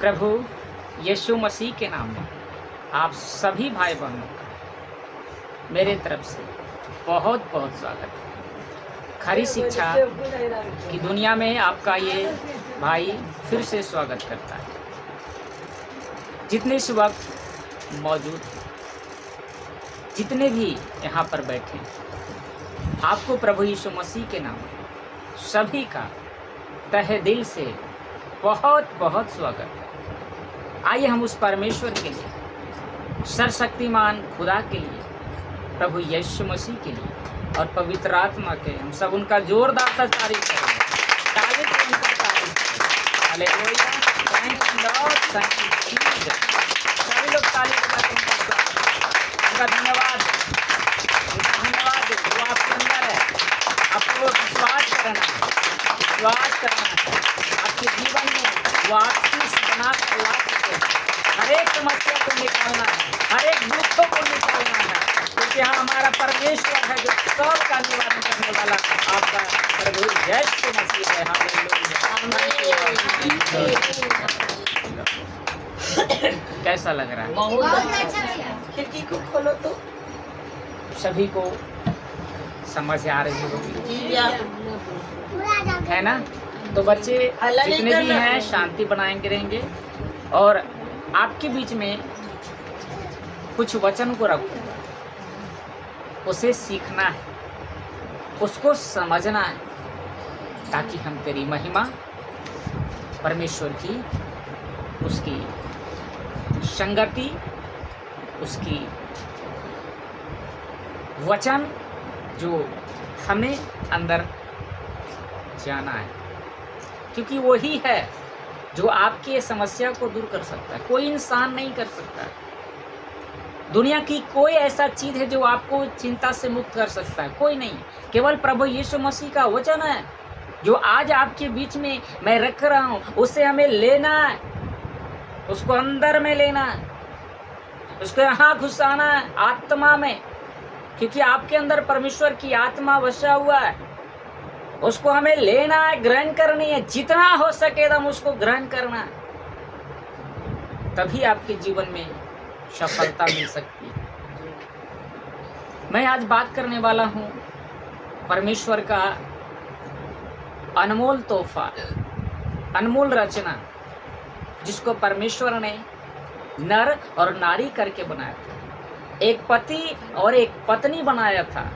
प्रभु यीशु मसीह के नाम में आप सभी भाई बहनों का मेरे तरफ से बहुत बहुत स्वागत है। खरी शिक्षा की दुनिया में आपका ये भाई फिर से स्वागत करता है। जितने इस वक्त मौजूद हैं, जितने भी यहाँ पर बैठे हैं, आपको प्रभु यीशु मसीह के नाम में सभी का तहे दिल से बहुत बहुत स्वागत है। आइए हम उस परमेश्वर के लिए, सर्वशक्तिमान खुदा के लिए, प्रभु यीशु मसीह के लिए और पवित्र आत्मा के हम सब उनका जोरदार सा तारीफ करेंगे। ताली से उनका तारीफ करें। Hallelujah, thank you Lord, thank you Jesus. सभी लोग ताली बजाते उनका धन्यवाद, जो आपके अंदर है। आपको विश्वास करना है, विश्वास करना है। आपके जीवन में वो आपकी बना कर ला सकते हैं। हर एक समस्या को निकालना है, हर एक दुखों को निकालना है, क्योंकि यहाँ हमारा परमेश्वर है जो सबका निवारण करने वाला आपका प्रभु यीशु मसीह है। कैसा लग रहा है? बहुत अच्छा। खिड़की को खोलो तो सभी को समझ आ रही होगी, है ना? तो बच्चे जितने भी हैं शांति बनाएंगे रहेंगे और आपके बीच में कुछ वचन को रखो, उसे सीखना है, उसको समझना है, ताकि हम तेरी महिमा, परमेश्वर की, उसकी संगति, उसकी वचन जो हमें अंदर जाना है, क्योंकि वही है जो आपकी समस्या को दूर कर सकता है। कोई इंसान नहीं कर सकता है। दुनिया की कोई ऐसा चीज़ है जो आपको चिंता से मुक्त कर सकता है? कोई नहीं। केवल प्रभु यीशु मसीह का वचन है जो आज आपके बीच में मैं रख रहा हूँ। उसे हमें लेना है, उसको अंदर में लेना है, उसको यहाँ घुसाना है आत्मा में, क्योंकि आपके अंदर परमेश्वर की आत्मा बसा हुआ है। उसको हमें लेना है, ग्रहण करनी है, जितना हो सके एकदम उसको ग्रहण करना है, तभी आपके जीवन में सफलता मिल सकती है। मैं आज बात करने वाला हूँ परमेश्वर का अनमोल तोहफा, अनमोल रचना, जिसको परमेश्वर ने नर और नारी करके बनाया था। एक पति और एक पत्नी बनाया था।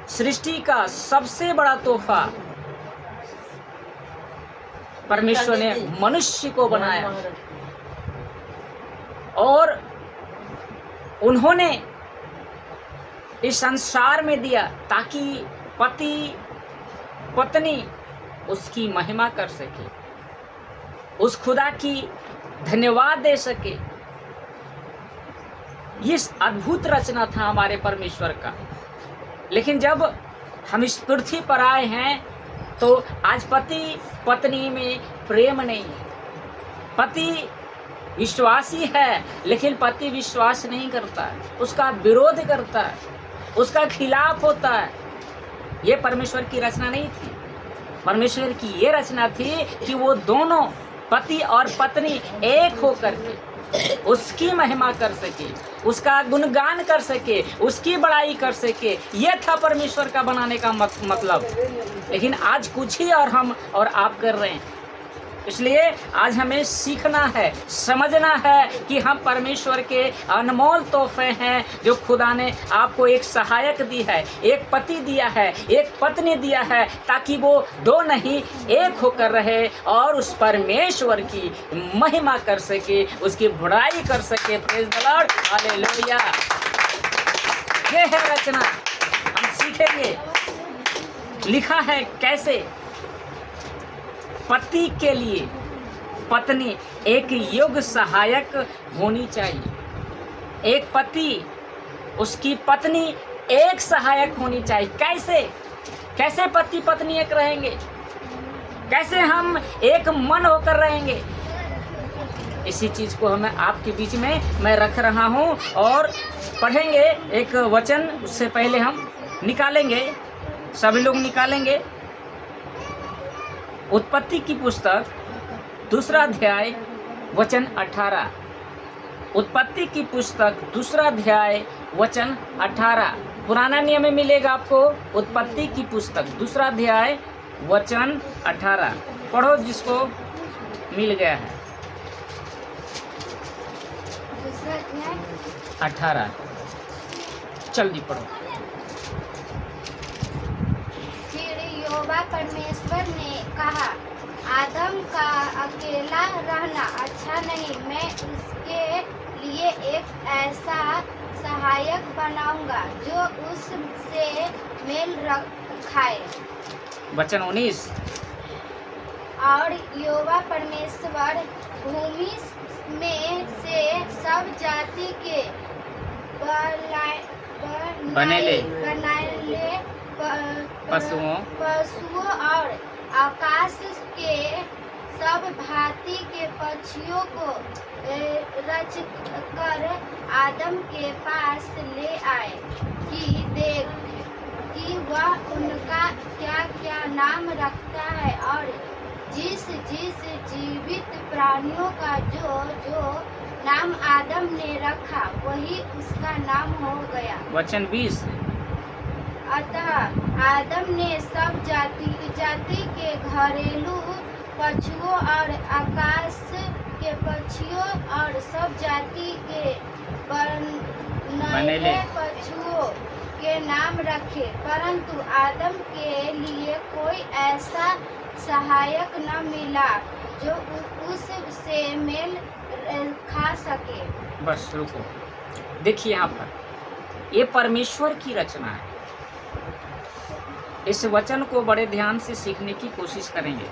सृष्टि का सबसे बड़ा तोहफा परमेश्वर ने मनुष्य को बनाया और उन्होंने इस संसार में दिया ताकि पति पत्नी उसकी महिमा कर सके, उस खुदा की धन्यवाद दे सके। ये अद्भुत रचना था हमारे परमेश्वर का। लेकिन जब हम इस पृथ्वी पर आए हैं तो आज पति पत्नी में प्रेम नहीं है। पति विश्वासी है लेकिन पति विश्वास नहीं करता है, उसका विरोध करता है, उसका खिलाफ होता है। ये परमेश्वर की रचना नहीं थी। परमेश्वर की ये रचना थी कि वो दोनों पति और पत्नी एक होकर के उसकी महिमा कर सके, उसका गुणगान कर सके, उसकी बड़ाई कर सके। ये था परमेश्वर का बनाने का मतलब। लेकिन आज कुछ ही और हम और आप कर रहे हैं। इसलिए आज हमें सीखना है, समझना है कि हम परमेश्वर के अनमोल तोहफे हैं जो खुदा ने आपको एक सहायक दी है, एक पति दिया है, एक पत्नी दिया है, ताकि वो दो नहीं एक होकर रहे और उस परमेश्वर की महिमा कर सके, उसकी बड़ाई कर सके। Praise the Lord, hallelujah. ये है रचना, हम सीखेंगे। लिखा है कैसे? पति के लिए पत्नी एक योग्य सहायक होनी चाहिए। एक पति, उसकी पत्नी एक सहायक होनी चाहिए। कैसे पति पत्नी एक रहेंगे? कैसे हम एक मन होकर रहेंगे? इसी चीज़ को हमें आपके बीच में मैं रख रहा हूँ और पढ़ेंगे एक वचन। उससे पहले हम निकालेंगे, सभी लोग निकालेंगे उत्पत्ति की पुस्तक दूसरा अध्याय वचन 18। उत्पत्ति की पुस्तक दूसरा अध्याय वचन 18। पुराना नियम में मिलेगा आपको उत्पत्ति की पुस्तक दूसरा अध्याय वचन 18। पढ़ो जिसको मिल गया है। दूसरा अध्याय 18 जल्दी पढ़ो। फिर यहोवा परमेश्वर ने कहा, आदम का अकेला रहना अच्छा नहीं, मैं उसके लिए एक ऐसा सहायक बनाऊंगा जो उससे मेल खाए। वचन 19। और यहोवा परमेश्वर भूमि में से सब जाति के बनेले पशुओं और आकाश के सब भांति के पक्षियों को रच कर आदम के पास ले आए कि देख कि वह उनका क्या क्या नाम रखता है। और जिस जिस जीवित प्राणियों का जो नाम आदम ने रखा वही उसका नाम हो गया। वचन 20। अतः आदम ने सब जाति के घरेलू पशुओं और आकाश के पक्षियों और सब जाति के बनेले पशुओं के नाम रखे, परंतु आदम के लिए कोई ऐसा सहायक न मिला जो उससे मेल खा सके। बस रुको, देखिए यहाँ पर ये परमेश्वर की रचना है। इस वचन को बड़े ध्यान से सीखने की कोशिश करेंगे।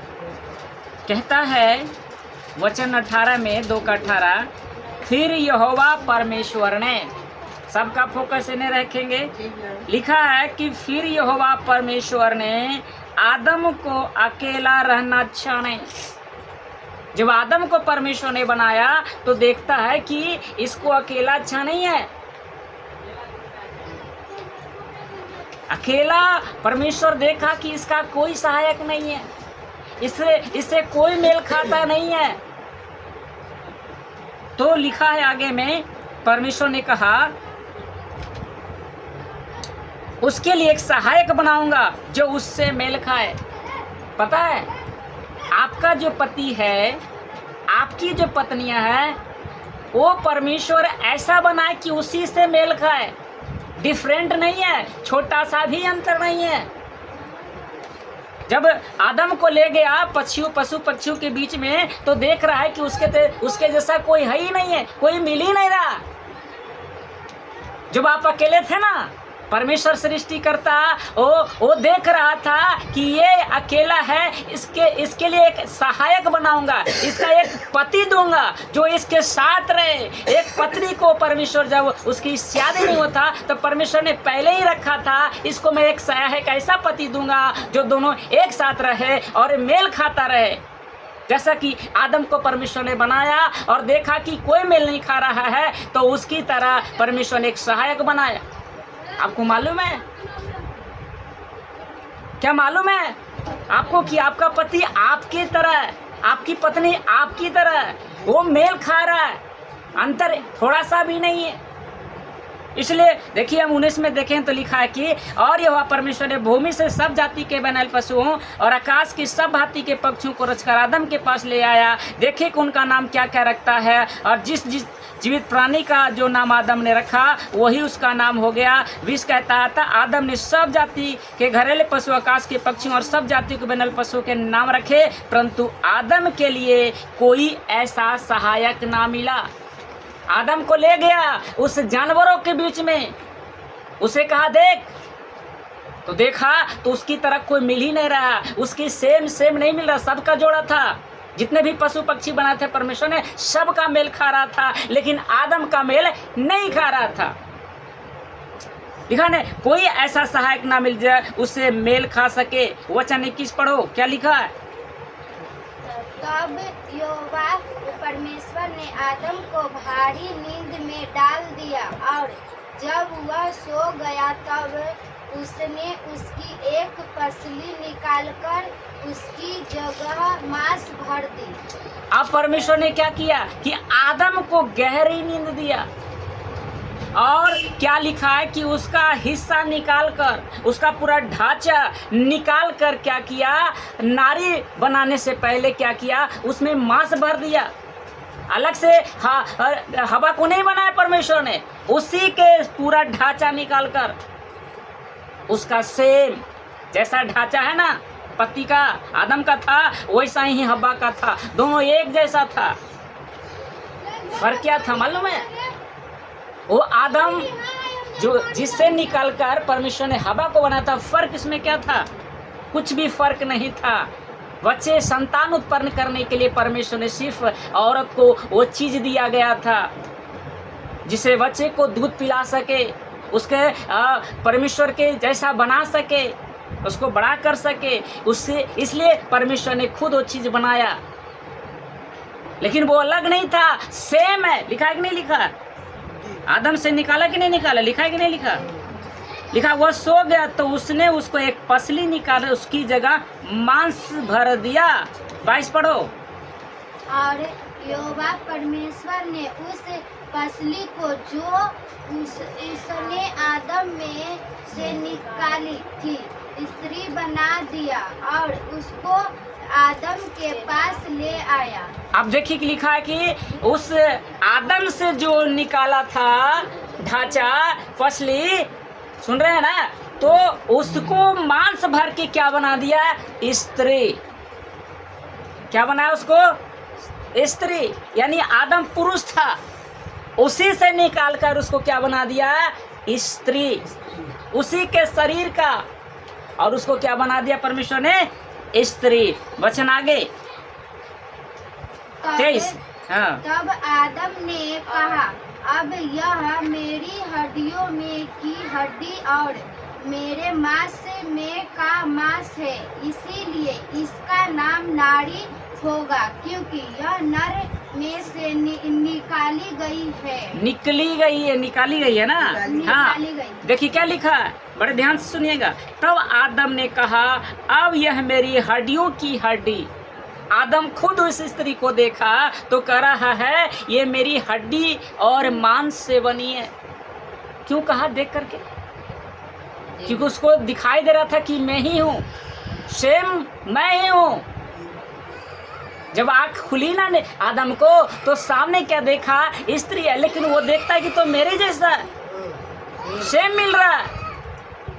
कहता है वचन 18 में 2 का 18, फिर यहोवा परमेश्वर ने, सबका फोकस इन्हें रखेंगे। लिखा है कि फिर यहोवा परमेश्वर ने आदम को अकेला रहना अच्छा नहीं। जब आदम को परमेश्वर ने बनाया तो देखता है कि इसको अकेला अच्छा नहीं है। अकेला परमेश्वर देखा कि इसका कोई सहायक नहीं है, इससे कोई मेल खाता नहीं है। तो लिखा है आगे में, परमेश्वर ने कहा उसके लिए एक सहायक बनाऊंगा जो उससे मेल खाए। पता है, आपका जो पति है, आपकी जो पत्नियां हैं, वो परमेश्वर ऐसा बनाए कि उसी से मेल खाए। डिफरेंट नहीं है, छोटा सा भी अंतर नहीं है। जब आदम को ले गया पशु पक्षियों के बीच में तो देख रहा है कि उसके जैसा कोई है ही नहीं है, कोई मिल ही नहीं रहा। जब आप अकेले थे ना, परमेश्वर सृष्टि करता वो देख रहा था कि ये अकेला है, इसके लिए एक सहायक बनाऊंगा, इसका एक पति दूंगा जो इसके साथ रहे। एक पत्नी को परमेश्वर जब उसकी शादी नहीं होता तो परमेश्वर ने पहले ही रखा था, इसको मैं एक सहायक ऐसा पति दूंगा जो दोनों एक साथ रहे और मेल खाता रहे। जैसा कि आदम को परमेश्वर ने बनाया और देखा कि कोई मेल नहीं खा रहा है तो उसकी तरह परमेश्वर ने एक सहायक बनाया। आपको मालूम है, क्या मालूम है आपको कि आपका पति आपकी तरह, आपकी पत्नी आपकी तरह, वो मेल खा रहा है, अंतर थोड़ा सा भी नहीं है। इसलिए देखिए हम 19 में देखें तो लिखा है कि और यहोवा परमेश्वर ने भूमि से सब जाति के बनल पशुओं और आकाश की सब भांति के पक्षियों को रचकर आदम के पास ले आया। देखे कि उनका नाम क्या क्या रखता है, और जिस जीवित प्राणी का जो नाम आदम ने रखा वही उसका नाम हो गया। 20 कहता था, आदम ने सब जाति के घरेलू पशु, आकाश के पक्षियों और सब जातियों के बनल पशुओं के नाम रखे, परंतु आदम के लिए कोई ऐसा सहायक ना मिला। आदम को ले गया उस जानवरों के बीच में, उसे कहा देख, तो देखा तो उसकी तरह कोई मिल ही नहीं रहा, उसकी सेम नहीं मिल रहा। सबका जोड़ा था, जितने भी पशु पक्षी बनाए थे परमेश्वर ने सबका मेल खा रहा था, लेकिन आदम का मेल नहीं खा रहा था। लिखा ने कोई ऐसा सहायक ना मिल जाए उससे मेल खा सके। वचन 21 पढ़ो, क्या लिखा है। तब यहोवा परमेश्वर ने आदम को भारी नींद में डाल दिया, और जब वह सो गया तब उसने उसकी एक पसली निकालकर उसकी जगह मांस भर दी। अब परमेश्वर ने क्या किया कि आदम को गहरी नींद दिया, और क्या लिखा है कि उसका हिस्सा निकालकर, उसका पूरा ढांचा निकाल कर क्या किया, नारी बनाने से पहले क्या किया, उसमें मांस भर दिया। अलग से हवा को नहीं बनाया परमेश्वर ने, उसी के पूरा ढांचा निकालकर, उसका सेम जैसा ढांचा है ना पति का, आदम का था, वैसा ही हवा का था, दोनों एक जैसा था। फर्क क्या था मालूम है? वो आदम जो जिससे निकालकर परमेश्वर ने हवा को बनाया था, फर्क इसमें क्या था? कुछ भी फर्क नहीं था। बच्चे संतान उत्पन्न करने के लिए परमेश्वर ने सिर्फ औरत को वो चीज दिया गया था जिसे बच्चे को दूध पिला सके, उसके परमेश्वर के जैसा बना सके, उसको बड़ा कर सके, उससे इसलिए परमेश्वर ने खुद वो चीज बनाया। लेकिन वो अलग नहीं था, सेम है। लिखा है कि नहीं लिखा? आदम से निकाला कि नहीं निकाला? लिखा है कि नहीं लिखा? लिखा वह सो गया तो उसने उसको एक पसली निकाला, उसकी जगह मांस भर दिया। 22 पढ़ो। और यहोवा परमेश्वर ने उस पसली को जो उसने आदम में से निकाली थी स्त्री बना दिया और उसको आदम के पास ले आया। अब देखिए कि लिखा है कि उस आदम से जो निकाला था ढांचा, फसली, सुन रहे हैं ना, तो उसको मांस भर के क्या बना दिया? स्त्री। क्या बनाया उसको? स्त्री। यानी आदम पुरुष था, उसी से निकालकर उसको क्या बना दिया? स्त्री, उसी के शरीर का, और उसको क्या बना दिया परमेश्वर ने? स्त्री। वचन आगे 23। हाँ। तब आदम ने कहा, अब यह मेरी हड्डियों में की हड्डी और मेरे मांस में का मांस है, इसीलिए इसका नाम नारी होगा, क्योंकि यह नर में से निकाली गई है। निकाली गई है ना? हाँ। देखिए क्या लिखा है, बड़े ध्यान से सुनिएगा। तब आदम ने कहा, अब यह मेरी हड्डियों की हड्डी। आदम खुद उस स्त्री को देखा तो कह रहा है ये मेरी हड्डी और मांस से बनी है। क्यों कहा? देख करके, क्योंकि उसको दिखाई दे रहा था कि मैं ही हूँ, सेम मैं ही हूँ। जब आँख खुली ना आदम को, तो सामने क्या देखा? स्त्री है, लेकिन वो देखता है कि तो मेरे जैसा सेम मिल रहा है।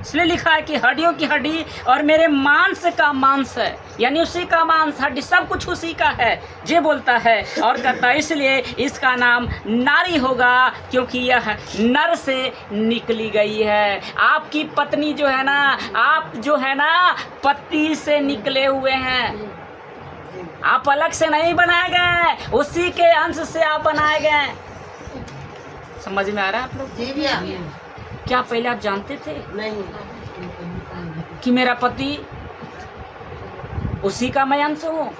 इसलिए लिखा है कि हड्डियों की हड्डी और मेरे मांस का मांस है, यानी उसी का मांस, हड्डी, सब कुछ उसी का है। ये बोलता है और कहता है इसलिए इसका नाम नारी होगा, क्योंकि यह नर से निकली गई है। आपकी पत्नी जो है ना, आप जो है ना पति से निकले हुए हैं। आप अलग से नहीं बनाए गए, उसी के अंश से आप बनाए गए। समझ में आ रहा है आप लोग? जी भैया। क्या पहले आप जानते थे नहीं कि मेरा पति उसी का मैं अंश हूँ,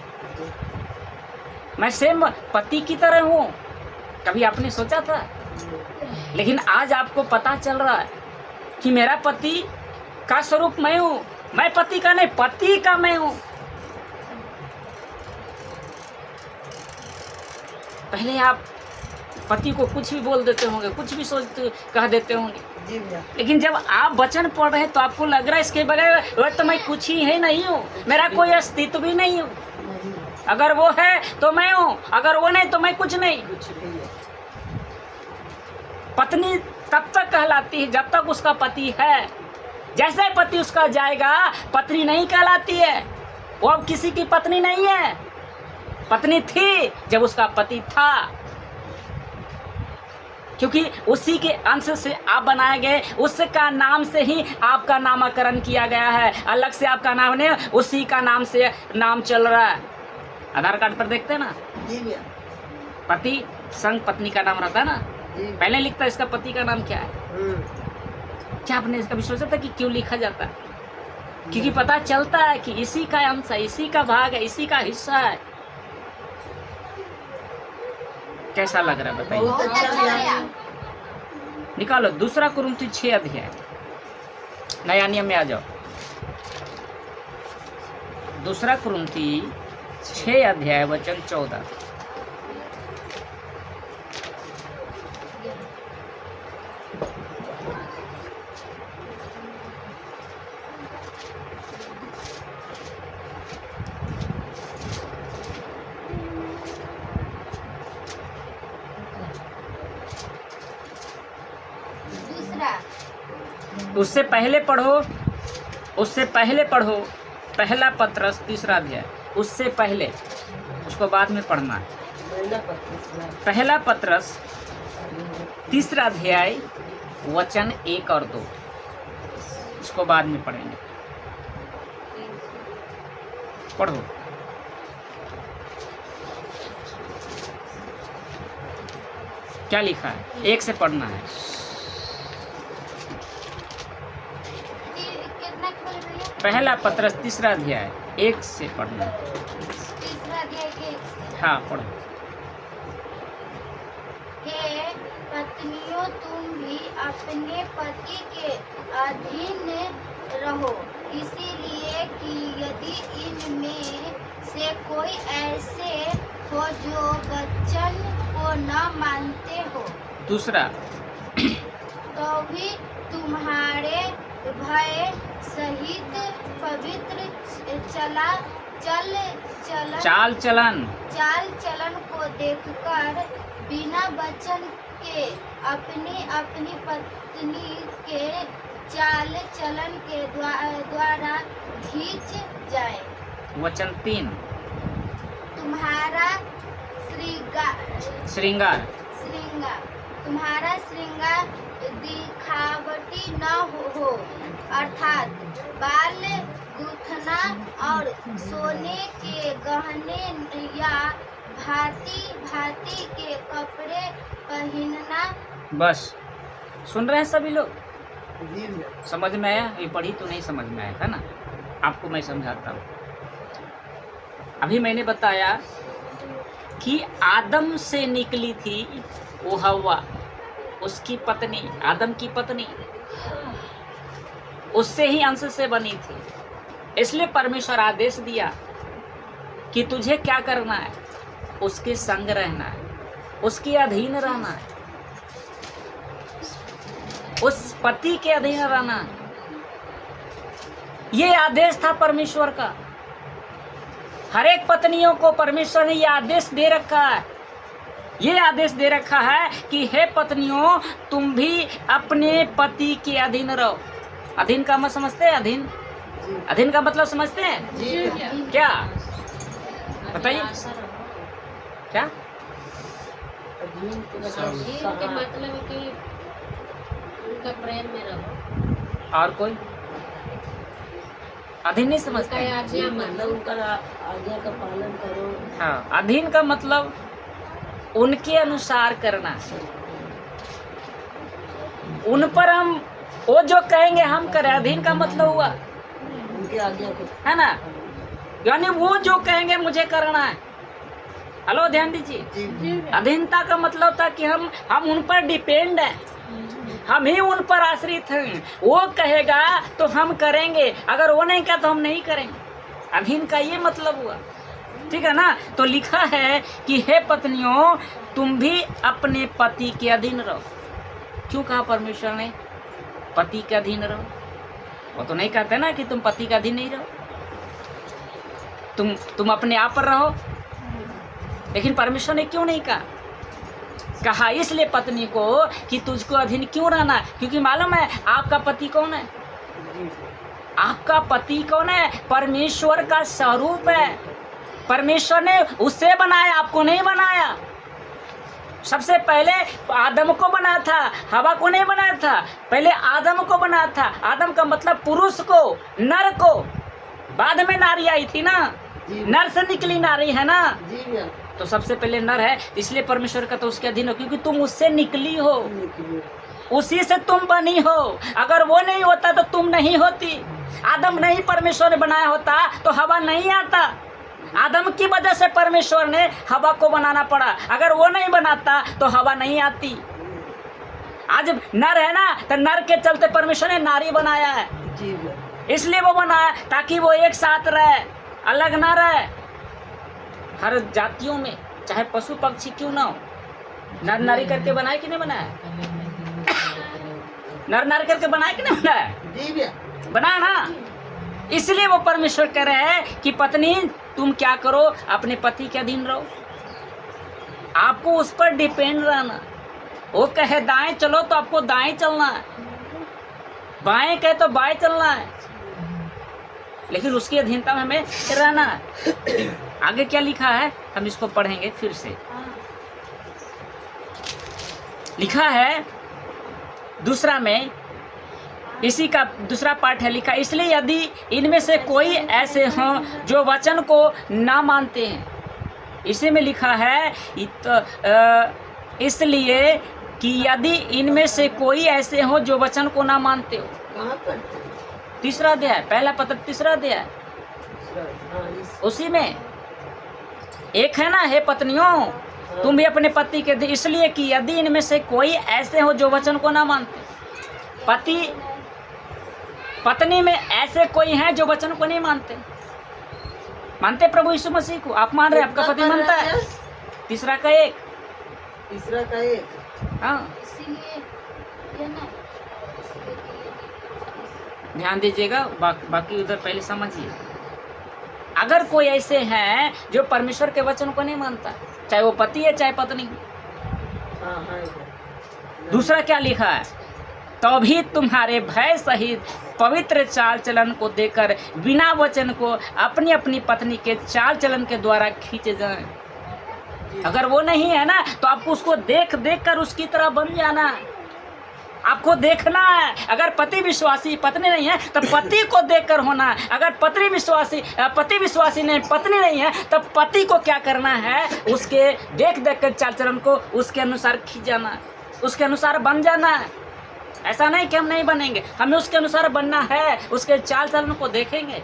मैं सेम पति की तरह हूँ? कभी आपने सोचा था? लेकिन आज आपको पता चल रहा है कि मेरा पति का स्वरूप मैं हूँ, मैं पति का नहीं, पति का मैं हूँ। पहले आप पति को कुछ भी बोल देते होंगे, कुछ भी सोचते कह देते होंगे, जी भैया। लेकिन जब आप वचन पढ़ रहे हैं तो आपको लग रहा है इसके बगैर तो मैं कुछ ही है नहीं हूँ, मेरा कोई अस्तित्व भी नहीं हूँ। अगर वो है तो मैं हूँ, अगर वो नहीं तो मैं कुछ नहीं। पत्नी तब तक कहलाती है जब तक उसका पति है। जैसे पति उसका जाएगा, पत्नी नहीं कहलाती है। वो अब किसी की पत्नी नहीं है, पत्नी थी जब उसका पति था, क्योंकि उसी के अंश से आप बनाए गए, उसका नाम से ही आपका नामकरण किया गया है। अलग से आपका नाम नहीं, उसी का नाम से नाम चल रहा है। आधार कार्ड पर देखते हैं ना, जी भैया। पति संग पत्नी का नाम रहता है ना, जी। पहले लिखता है इसका पति का नाम क्या है। क्या आपने इसका भी सोचा था कि क्यों लिखा जाता है? क्योंकि पता चलता है कि इसी का अंश है, इसी का भाग है, इसी का हिस्सा है। कैसा लग रहा है बताइए? बहुत अच्छा भैया। निकालो 2 कुरिन्थी 6 अध्याय। नया नियम में आ जाओ। दूसरा कुरिन्थी 6 अध्याय वचन 14। दूसरा उससे पहले पढ़ो पहला पत्रस 3 अध्याय। उससे पहले, उसको बाद में पढ़ना है। पहला पत्रस 3 अध्याय वचन 1 और 2, इसको बाद में पढ़ेंगे। पढ़ो। क्या लिखा है? 1 से पढ़ना है। कितना खोल भैया? पहला पत्रस 3 अध्याय 1 से पढ़ना है। 3 अध्याय के 1 से। हाँ पढ़ो। हे पत्नियों, तुम भी अपने पति के अधीन रहो, इसीलिए कि यदि इनमें से कोई ऐसे हो जो वचन को न मानते हो, दूसरा, तो भी तुम्हारे भय सहित पवित्र चाल चलन को देखकर बिना वचन के अपनी अपनी पत्नी के चाल चलन के द्वारा खींच जाए। वचन 3, तुम्हारा श्रृंगार तुम्हारा श्रृंगार दिखावटी न हो, अर्थात बाल गूंथना और सोने के गहने या भांति के कपड़े पहनना। बस सुन रहे हैं सभी लोग? समझ में आया? ये पढ़ी तो नहीं समझ में आया है ना? आपको मैं समझाता हूँ। अभी मैंने बताया कि आदम से निकली थी वो हव्वा, उसकी पत्नी, आदम की पत्नी, उससे ही अंश से बनी थी। इसलिए परमेश्वर आदेश दिया कि तुझे क्या करना है? उसके संग रहना है, उसके अधीन रहना है, उस पति के अधीन रहना है। ये आदेश था परमेश्वर का। हर एक पत्नियों को परमेश्वर ने ये आदेश दे रखा है। ये आदेश दे रखा है कि हे पत्नियों, तुम भी अपने पति के अधीन रहो। अधीन का मत समझते हैं? अधीन का मतलब समझते हैं? क्या बताइए? क्या अधीन के मतलब कि उनका प्रेम में रहो। और कोई अधीन नहीं समझते? मतलब उनका आज्ञा का पालन करो। हाँ, अधीन का मतलब उनके अनुसार करना। उन पर हम वो जो कहेंगे हम करें। अधीन का मतलब हुआ उनकी आज्ञा को, है ना? यानी वो जो कहेंगे मुझे करना है। हेलो, ध्यान दीजिए। अधीनता का मतलब था कि हम उन पर डिपेंड हैं, हम ही उन पर आश्रित हैं। वो कहेगा तो हम करेंगे, अगर वो नहीं कहा तो हम नहीं करेंगे। अधीन का ये मतलब हुआ, ठीक है ना? तो लिखा है कि हे पत्नियों, तुम भी अपने पति के अधीन रहो। क्यों कहा परमेश्वर ने पति के अधीन रहो? वो तो नहीं कहते ना कि तुम पति के अधीन नहीं रहो, तुम अपने आप पर रहो। लेकिन परमेश्वर ने क्यों नहीं कहा इसलिए पत्नी को कि तुझको अधीन क्यों रहना है? क्योंकि मालूम है आपका पति कौन है? आपका पति कौन है? परमेश्वर का स्वरूप है। परमेश्वर ने उससे बनाया, आपको नहीं बनाया। सबसे पहले आदम को बनाया था, हवा को नहीं बनाया था। पहले आदम को बनाया था। आदम का मतलब पुरुष को, नर को। बाद में नारी आई थी ना, नर से निकली नारी है ना। तो सबसे पहले नर है, इसलिए परमेश्वर का तो उसके अधीन हो, क्योंकि तुम उससे निकली हो, उसी से तुम बनी हो। अगर वो नहीं होता तो तुम नहीं होती। आदम नहीं परमेश्वर ने बनाया होता तो हवा नहीं आता। आदम की वजह से परमेश्वर ने हवा को बनाना पड़ा। अगर वो नहीं बनाता तो हवा नहीं आती। आज नर है ना, तो नर के चलते परमेश्वर ने नारी बनाया है। जी भैया। इसलिए वो बनाया ताकि वो एक साथ रहे, अलग ना रहे। हर जातियों में चाहे पशु पक्षी क्यों ना हो, नर नारी करके बनाए कि नहीं बनाया? नर नारी करके बनाए कि नहीं बनाया? जी भैया। बना ना। इसलिए वो परमेश्वर कह रहे हैं कि पत्नी तुम क्या करो, अपने पति के अधीन रहो। आपको उस पर डिपेंड रहना। वो कहे दाएं चलो तो आपको दाएं चलना है, बाएं कहे तो बाएं चलना है, लेकिन उसकी अधीनता में हमें रहना है। आगे क्या लिखा है हम इसको पढ़ेंगे फिर से। लिखा है दूसरा में, इसी का दूसरा पाठ है, लिखा इसलिए यदि इनमें से कोई ऐसे हों जो वचन को ना मानते हैं। इसी में लिखा है इसलिए कि यदि इनमें से कोई ऐसे हो जो वचन को ना मानते हो। कहाँ पर? तीसरा अध्याय, पहला पत्र तीसरा अध्याय, हाँ, उसी में एक है ना, हे पत्नियों तुम भी अपने पति के, इसलिए कि यदि इनमें से कोई ऐसे हो जो वचन को ना मानते। पति पत्नी में ऐसे कोई हैं जो वचन को नहीं मानते। मानते प्रभु यीशु मसीह को? आप मान रहे, आपका पति मानता है? तीसरा का एक, तीसरा का एक। हाँ इसीलिए ये ना, ध्यान दीजिएगा, बाकी उधर पहले समझिए। अगर कोई ऐसे हैं जो परमेश्वर के वचन को नहीं मानता, चाहे वो पति है चाहे पत्नी। हाँ, हाँ। दूसरा क्या लिखा है, तो भी तुम्हारे भय सहित पवित्र चाल चलन को देकर बिना वचन को अपनी अपनी पत्नी के चाल चलन के द्वारा खींचे जाएं। अगर वो नहीं है ना तो आपको उसको देख देख कर उसकी तरह बन जाना। आपको देखना है। अगर पति विश्वासी पत्नी नहीं है तो पति को देखकर होना है। अगर पति विश्वासी नहीं पत्नी नहीं है तो पति को क्या करना है, उसके देख देख कर चाल चलन को उसके अनुसार खींच जाना है, उसके अनुसार बन जाना है। ऐसा नहीं कि हम नहीं बनेंगे, हमें उसके अनुसार बनना है। उसके चाल चलन को देखेंगे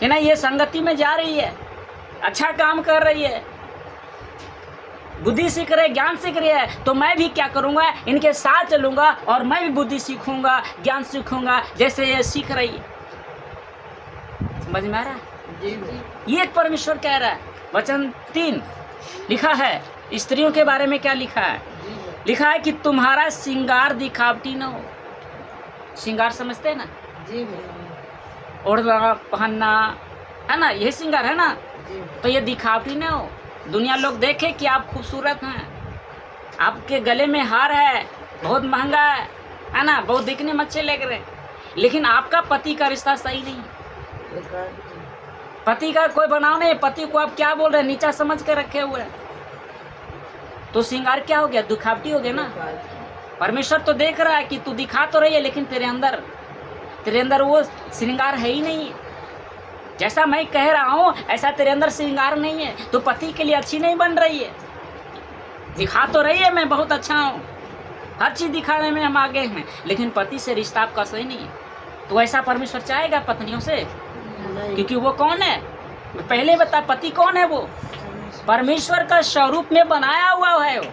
कि ना ये संगति में जा रही है, अच्छा काम कर रही है, बुद्धि सीख रहे, ज्ञान सीख रही है, तो मैं भी क्या करूंगा, इनके साथ चलूंगा और मैं भी बुद्धि सीखूंगा, ज्ञान सीखूंगा जैसे ये सीख रही है। समझ में आ रहा है? ये परमेश्वर कह रहा है। वचन 3 लिखा है, स्त्रियों के बारे में क्या लिखा है? लिखा है कि तुम्हारा श्रृंगार दिखावटी न हो। श्रृंगार समझते हैं ना? जी। ओढ़ना पहनना है ना, यही श्रृंगार है ना। तो ये दिखावटी न हो, दुनिया लोग देखे कि आप खूबसूरत हैं, आपके गले में हार है, बहुत महंगा है ना, बहुत दिखने में अच्छे लग रहे हैं, लेकिन आपका पति का रिश्ता सही नहीं। पति का कोई बनाव नहीं, पति को आप क्या बोल रहे हैं, नीचा समझ के रखे हुए हैं, तो श्रृंगार क्या हो गया, दिखावटी हो गया ना। परमेश्वर तो देख रहा है कि तू दिखा तो रही है, लेकिन तेरे अंदर वो श्रृंगार है ही नहीं। जैसा मैं कह रहा हूँ ऐसा तेरे अंदर श्रृंगार नहीं है, तो पति के लिए अच्छी नहीं बन रही है। दिखा तो रही है मैं बहुत अच्छा हूँ, हर चीज दिखाने में हम आगे हैं, लेकिन पति से रिश्ता आपका सही नहीं है। तो ऐसा परमेश्वर चाहेगा पत्नियों से? क्योंकि वो कौन है, पहले बता, पति कौन है? वो परमेश्वर का स्वरूप में बनाया हुआ है। वो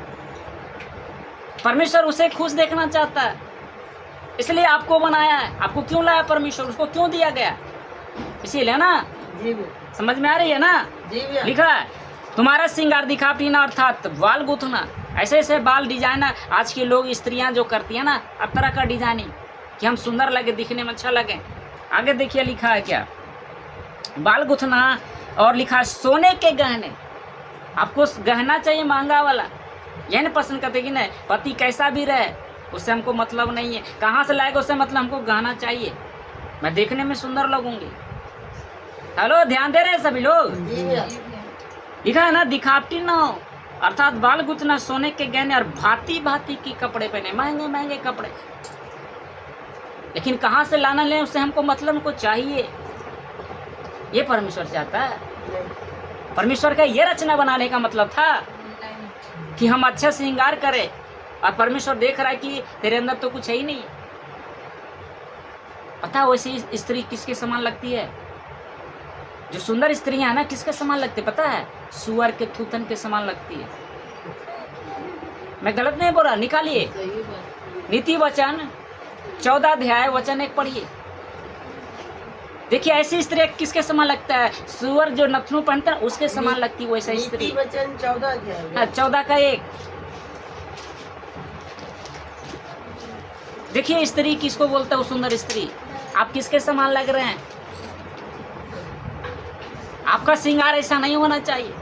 परमेश्वर उसे खुश देखना चाहता है, इसलिए आपको बनाया है। आपको क्यों लाया परमेश्वर, उसको क्यों दिया गया, इसीलिए ना। समझ में आ रही है ना? लिखा है तुम्हारा श्रृंगार दिखावटी ना, अर्थात बाल गूंथना। ऐसे ऐसे बाल डिजाइनर आज के लोग, स्त्रियां जो करती है ना, अब तरह का डिजाइनिंग कि हम सुंदर लगे, दिखने में अच्छा लगे। आगे देखिए लिखा है क्या, बाल गूंथना। और लिखा है सोने के गहने। आपको गहना चाहिए महंगा वाला, यह नहीं पसंद करते कि नहीं, पति कैसा भी रहे उससे हमको मतलब नहीं है, कहाँ से लाएगा उससे मतलब, हमको गहना चाहिए, मैं देखने में सुंदर लगूंगी। हेलो, ध्यान दे रहे हैं सभी लोग? लिखा है ना दिखावटी ना हो, अर्थात बाल गुथना, सोने के गहने और भांति भांति के कपड़े पहने, महंगे महंगे कपड़े। लेकिन कहाँ से लाना ले उससे हमको मतलब, हमको चाहिए। ये परमेश्वर चाहता है। परमेश्वर का ये रचना बनाने का मतलब था कि हम अच्छा श्रृंगार करें, और परमेश्वर देख रहा है कि तेरे अंदर तो कुछ है ही नहीं। पता वैसी स्त्री किसके समान लगती है? जो सुंदर स्त्रियां है ना, किसके समान लगती है पता है? सुअर के थूथन के समान लगती है। मैं गलत नहीं बोल रहा, निकालिए नीति वचन 14 अध्याय वचन 1 पढ़िए। देखिए ऐसी स्त्री किसके समान लगता है? सुअर जो नथनू पहनता है उसके समान लगती है वैसा स्त्री। नीति वचन 14 अध्याय। हाँ, 14 का 1। देखिए स्त्री किसको बोलता है? वो सुंदर स्त्री। आप किसके समान लग रहे हैं? आपका श्रृंगार ऐसा नहीं होना चाहिए।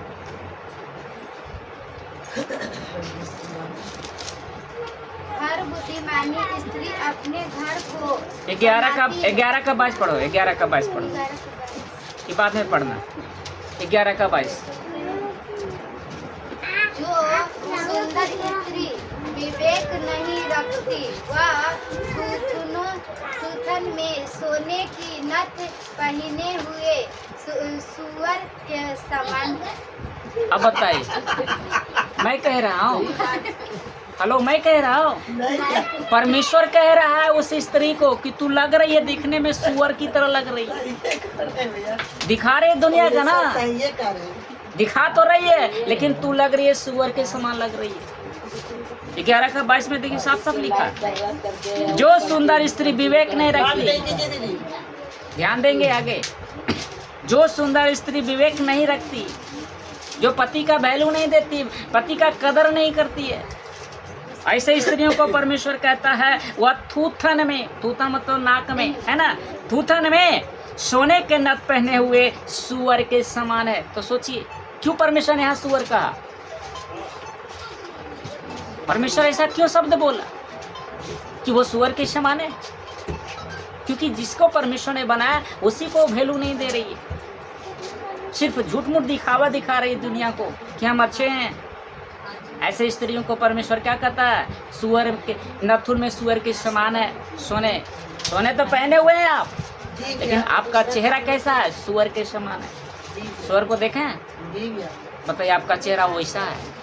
हर बुद्धिमानी स्त्री अपने घर को 11 का बनाती है। 11 का 22 पढ़ो। 11 का 22 पढ़ो, 11 के बाद। ये बाद में पढ़ना। 11 का 22। जो सुंदर स्त्री विवेक नहीं रखती वह थूथन में सोने की नथ पहने हुए सुअर के समान है। अब बताइए, मैं कह रहा हूँ, हेलो, मैं कह रहा हूँ, नहीं परमेश्वर कह रहा है उस स्त्री को कि तू लग रही है दिखने में सुअर की तरह लग रही है। भैया, दिखा रहे दुनिया का ना, सही है कर रहे हैं। दिखा तो रही है लेकिन तू लग रही है सुअर के समान लग रही है। 11 का 22 में देखिए साफ साफ लिखा है, जो सुंदर स्त्री विवेक नहीं बात नहीं रखती, कीजिए दीदी। ध्यान देंगे आगे, जो सुंदर स्त्री विवेक नहीं रखती, जो पति का वैल्यू नहीं देती, पति का कदर नहीं करती है, ऐसे स्त्रियों को परमेश्वर कहता है वह थूथन में, थूथन मतलब नाक में है ना, थूथन में सोने के नथ पहने हुए सुअर के समान है। तो सोचिए क्यों परमेश्वर ने यहाँ सुअर कहा? परमेश्वर ऐसा क्यों शब्द बोला कि वो सुअर के समान है? क्योंकि जिसको परमेश्वर ने बनाया उसी को वैल्यू नहीं दे रही है, सिर्फ झूठ मूठ दिखावा दिखा रही है दुनिया को कि हम अच्छे हैं। ऐसे स्त्रियों को परमेश्वर क्या कहता है? सुअर के नथुन में सुअर के समान है। सोने सोने तो पहने हुए हैं आप, जी लेकिन आपका चेहरा कैसा है? सुअर के समान है। जी सुअर को देखें, जी भैया। बताइए आपका चेहरा वैसा है।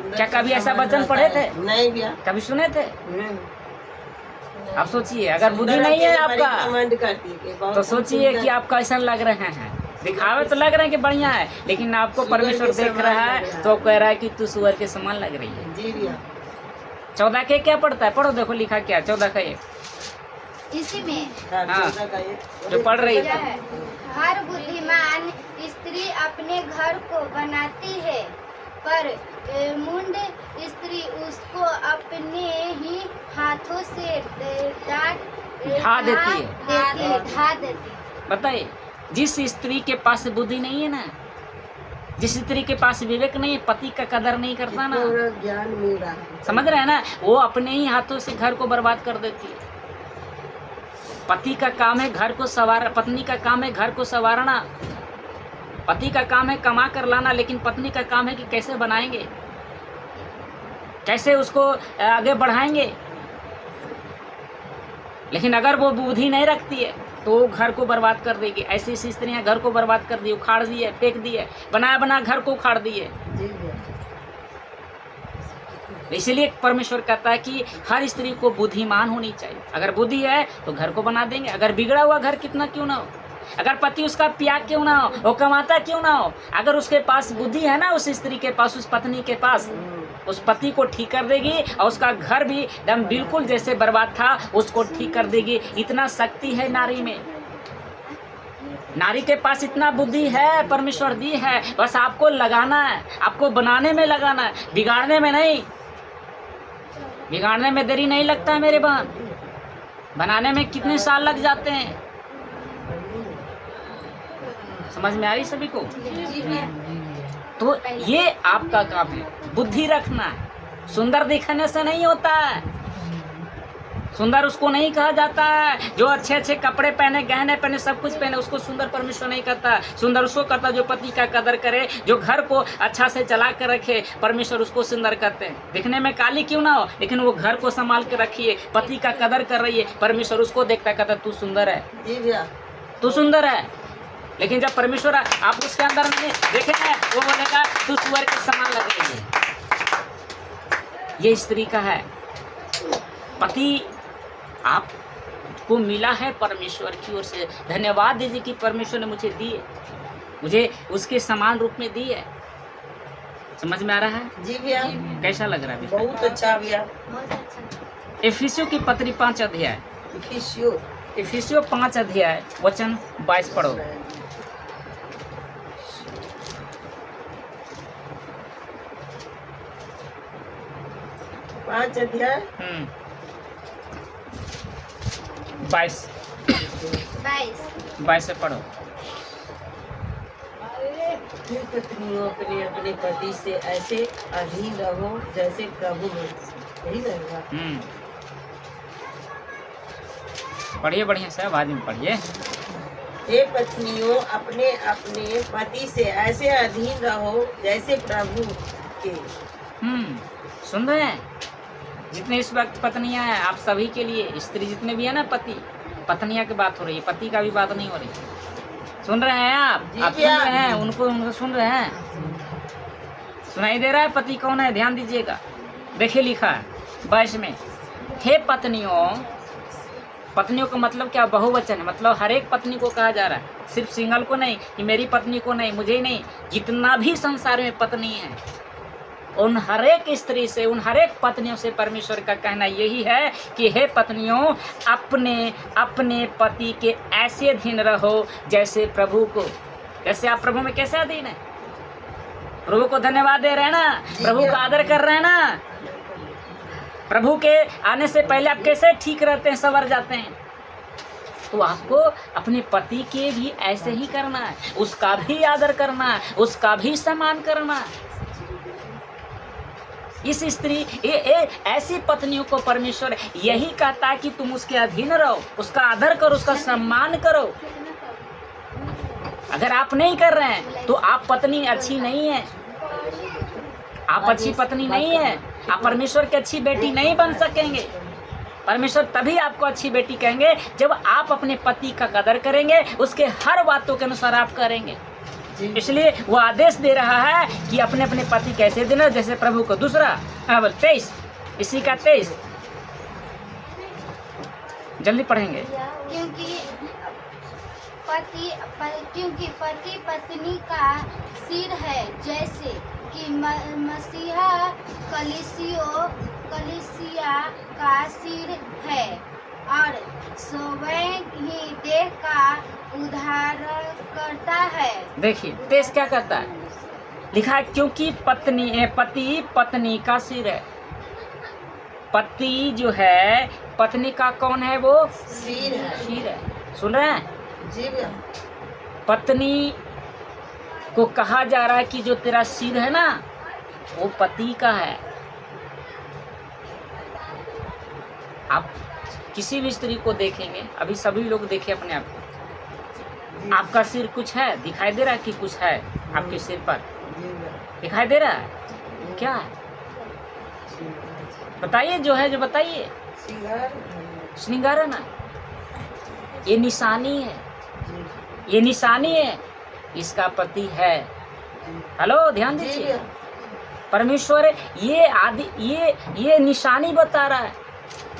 क्या कभी ऐसा वचन पढ़े थे? नहीं भैया। कभी सुने थे? नहीं। आप सोचिए, अगर बुद्धि नहीं है आपका कमेंट करती है कि बहुत तो सोचिए सुंदर- कि आप कैसा लग रहे हैं। दिखावे तो लग रहे हैं कि बढ़िया है, लेकिन आपको सुअर परमेश्वर के देख समान रहा लग है रहा तो है। कह रहा है कि तू सुअर के समान लग रही है। जी भैया। 14 के क्या पढ़ता है? पढ़ो, देखो लिखा क्या 14 का 1 इसी में हाँ, हाँ। 14 का ये। जो पढ़ रही क्या थी। है? हर बुद्धिमान स्त्री अपने घर को बनाती है पर मूढ़ स्त्री उसको अपने ही हाथों से ढा देती है। ढा देती है। बताइए, जिस स्त्री के पास बुद्धि नहीं है ना, जिस स्त्री के पास विवेक नहीं है, पति का कदर नहीं करता ना, पूरा ज्ञान मिल रहा है। समझ रहे हैं ना, वो अपने ही हाथों से घर को बर्बाद कर देती है। पति का काम है घर को संवार, पत्नी का काम है घर को संवारना, पति का काम है कमा कर लाना, लेकिन पत्नी का काम है कि कैसे बनाएंगे, कैसे उसको आगे बढ़ाएंगे। लेकिन अगर वो बुद्धि नहीं रखती है तो वो घर को बर्बाद कर देगी। ऐसी ऐसी स्त्रियां घर को बर्बाद कर दी, उखाड़ दिए, फेंक दिए, बनाया बना घर को उखाड़ दिए। जी भैया। इसीलिए परमेश्वर कहता है कि हर स्त्री को बुद्धिमान होनी चाहिए। अगर बुद्धि है तो घर को बना देंगे, अगर बिगड़ा हुआ घर कितना क्यों ना हो, अगर पति उसका प्याग क्यों ना हो, वो कमाता क्यों ना हो, अगर उसके पास बुद्धि है ना, उस स्त्री के पास, उस पत्नी के पास, उस पति को ठीक कर देगी और उसका घर भी एकदम बिल्कुल जैसे बर्बाद था उसको ठीक कर देगी। इतना शक्ति है नारी में, नारी के पास इतना बुद्धि है, परमेश्वर दी है। बस आपको लगाना है, आपको बनाने में लगाना है, बिगाड़ने में नहीं। बिगाड़ने में देरी नहीं लगता है मेरे बहन, बनाने में कितने साल लग जाते हैं। समझ में आ रही सभी को? तो ये आपका काम है, बुद्धि रखना है। सुंदर दिखने से नहीं होता है, सुंदर उसको नहीं कहा जाता है जो अच्छे अच्छे कपड़े पहने, गहने पहने, सब कुछ पहने, उसको सुंदर परमेश्वर नहीं कहता। सुंदर उसको कहता जो पति का कदर करे, जो घर को अच्छा से चला कर रखे, परमेश्वर उसको सुंदर कहते हैं। दिखने में काली क्यों ना हो, लेकिन वो घर को संभाल के रखिए, पति का कदर कर रही है, परमेश्वर उसको देखता, कहता तू सुंदर है, जी भैया। तू सुंदर है। लेकिन जब परमेश्वर आप उसके अंदर में देखेंगे, वो बोलेगा तू सुअर के समान लग रही है। ये स्त्री का है। पति आपको मिला है परमेश्वर की ओर से, धन्यवाद दीजिए कि परमेश्वर ने मुझे दी है, मुझे उसके समान रूप में दी है। समझ में आ रहा है? जी भैया। कैसा लग रहा है? बहुत अच्छा भैया। बहुत अच्छा। एफिसियों की पत्री 5 अध्याय इफिसियों 5 अध्याय वचन 22 पढ़ो। 5 अध्याय 22 से पढ़ो। फिर पत्नियों अपने अपने पति से ऐसे अधीन रहो जैसे प्रभु में। यही रहेगा। पढ़िए बढ़िया से, आवाज में पढ़िए। हे पत्नियों अपने अपने पति से ऐसे अधीन रहो जैसे प्रभु के। सुन रहे हैं? जितने इस वक्त पत्नियां हैं, आप सभी के लिए, स्त्री जितने भी है ना, पत्नियां की बात हो रही है, पति का भी बात नहीं हो रही। सुन रहे हैं आप सुन रहे हैं? उनको सुन रहे हैं? सुनाई दे रहा है पति कौन है? ध्यान दीजिएगा। देखिए लिखा है 22 में, हे पत्नियों का मतलब क्या? बहुवचन है, मतलब हर एक पत्नी को कहा जा रहा है, सिर्फ सिंगल को नहीं कि मेरी पत्नी को नहीं, मुझे ही नहीं, जितना भी संसार में पत्नी है उन हर एक स्त्री से, उन हर एक पत्नियों से परमेश्वर का कहना यही है कि हे पत्नियों अपने अपने पति के ऐसे अधीन रहो जैसे प्रभु को। जैसे आप प्रभु में कैसे अधीन है? प्रभु को धन्यवाद दे रहे हैं ना, प्रभु का आदर कर रहे हैं ना, प्रभु के आने से पहले आप कैसे ठीक रहते हैं, संवर जाते हैं, तो आपको अपने पति के भी ऐसे ही करना है, उसका भी आदर करना है, उसका भी सम्मान करना है। इस स्त्री ऐसी पत्नियों को परमेश्वर यही कहता है कि तुम उसके अधीन रहो, उसका आदर करो, उसका सम्मान करो। अगर आप नहीं कर रहे हैं तो आप पत्नी अच्छी नहीं है, आप अच्छी पत्नी नहीं है, आप परमेश्वर की अच्छी बेटी नहीं बन सकेंगे। परमेश्वर तभी आपको अच्छी बेटी कहेंगे जब आप अपने पति का कदर करेंगे, उसके हर बातों के अनुसार आप करेंगे। इसलिए वो आदेश दे रहा है कि अपने अपने पति कैसे देना, जैसे प्रभु को। दूसरा 23, इसी का 23 जल्दी पढ़ेंगे। क्योंकि पति पत्नी का सिर है, जैसे कि मसीहा कलीसिया का सिर है, और स्वयं ही देह का उद्धार करता है। देखिए तेज क्या करता है, लिखा है क्योंकि पति पत्नी का सिर है। पति जो है पत्नी का कौन है? वो सिर है। सुन रहे हैं? पत्नी को कहा जा रहा है कि जो तेरा सिर है ना वो पति का है। आप किसी भी स्त्री को देखेंगे, अभी सभी लोग देखे अपने आप को, आपका सिर कुछ है, दिखाई दे रहा है कि कुछ है आपके सिर पर? दिखाई दे रहा है? क्या है बताइए, जो है जो बताइए। श्रृंगार है ना, ये निशानी है, ये निशानी है, इसका पति है। हेलो ध्यान दीजिए, परमेश्वर ये निशानी बता रहा है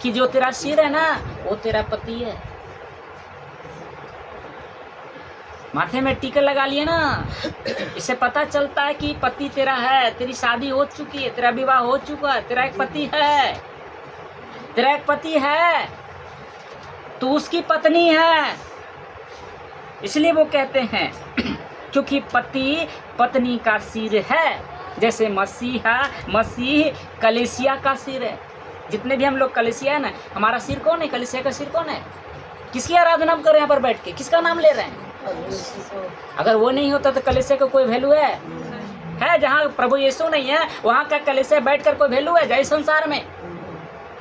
कि जो तेरा सिर है ना वो तेरा पति है। माथे में टीका लगा लिए ना, इससे पता चलता है कि पति तेरा है, तेरी शादी हो चुकी है, तेरा विवाह हो चुका है, तेरा एक पति है, तेरा एक पति है, तू उसकी पत्नी है। इसलिए वो कहते हैं क्योंकि पति पत्नी का सिर है, जैसे मसीह कलीसिया का सिर है। जितने भी हम लोग कलीसिया है ना, हमारा सिर कौन है? कलीसिया का सिर कौन है? किसकी आराधना हम कर रहे हैं यहाँ पर बैठ के? किसका नाम ले रहे हैं? अगर वो नहीं होता तो कलीसिया का कोई वैल्यू है? जहाँ प्रभु यीशु नहीं है वहाँ का कलीसिया बैठ कर कोई वैल्यू है? जय संसार में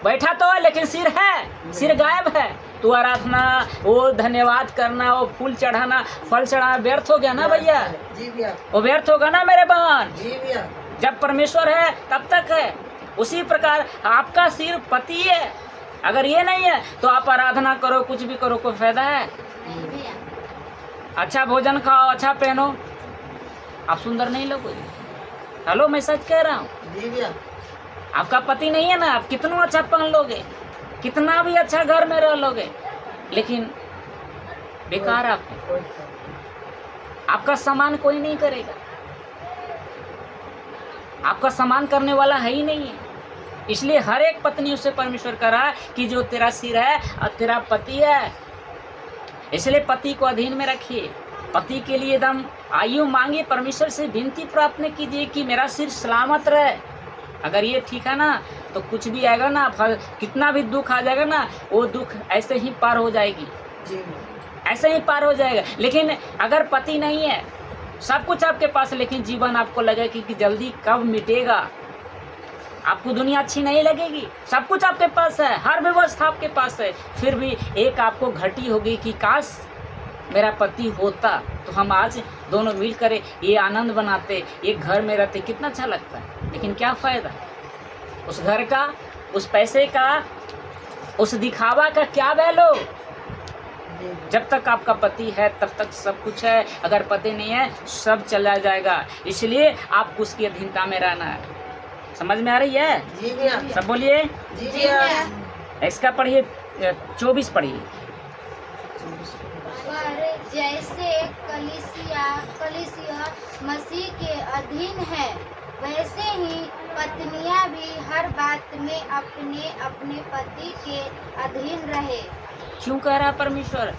बैठा तो है लेकिन सिर है, सिर गायब है। तो आराधना, वो धन्यवाद करना, वो फूल चढ़ाना, फल चढ़ाना व्यर्थ हो गया ना भैया? वो व्यर्थ होगा ना मेरे बहन? जब परमेश्वर है तब तक है। उसी प्रकार आपका सिर पति है। अगर ये नहीं है तो आप आराधना करो, कुछ भी करो, कोई फायदा है? अच्छा भोजन खाओ, अच्छा पहनो, आप सुंदर नहीं लगोगे। हेलो, मैं सच कह रहा हूँ। आपका पति नहीं है ना, आप कितना अच्छा पहन लोगे, कितना भी अच्छा घर में रह लोगे, लेकिन बेकार आपका सम्मान कोई नहीं करेगा। आपका सम्मान करने वाला है ही नहीं है। इसलिए हर एक पत्नी उससे परमेश्वर कह रहा है कि जो तेरा सिर है और तेरा पति है, इसलिए पति को अधीन में रखिए। पति के लिए एकदम आयु मांगिए, परमेश्वर से विनती प्रार्थना कीजिए कि मेरा सिर सलामत रहे। अगर ये ठीक है ना तो कुछ भी आएगा ना, कितना भी दुख आ जाएगा ना, वो दुख ऐसे ही पार हो जाएगी, ऐसे ही पार हो जाएगा। लेकिन अगर पति नहीं है, सब कुछ आपके पास, लेकिन जीवन आपको लगेगा कि जल्दी कब मिटेगा, आपको दुनिया अच्छी नहीं लगेगी, सब कुछ आपके पास है, हर व्यवस्था आपके पास है, फिर भी एक आपको घटी होगी कि काश मेरा पति होता तो हम आज दोनों मिलकर ये आनंद बनाते, एक घर में रहते, कितना अच्छा लगता है। लेकिन क्या फ़ायदा उस घर का, उस पैसे का, उस दिखावा का क्या वैल्यू? जब तक आपका पति है तब तक सब कुछ है, अगर पति नहीं है सब चला जाएगा। इसलिए आपको उसकी अधीनता में रहना है। समझ में आ रही है? जी भैया। सब बोलिए। जी भैया। इसका पढ़िए 24 पढ़िए। पर जैसे कलीसिया मसीह के अधीन है, वैसे ही पत्नियां भी हर बात में अपने अपने पति के अधीन रहे। क्यों कह रहा है परमेश्वर?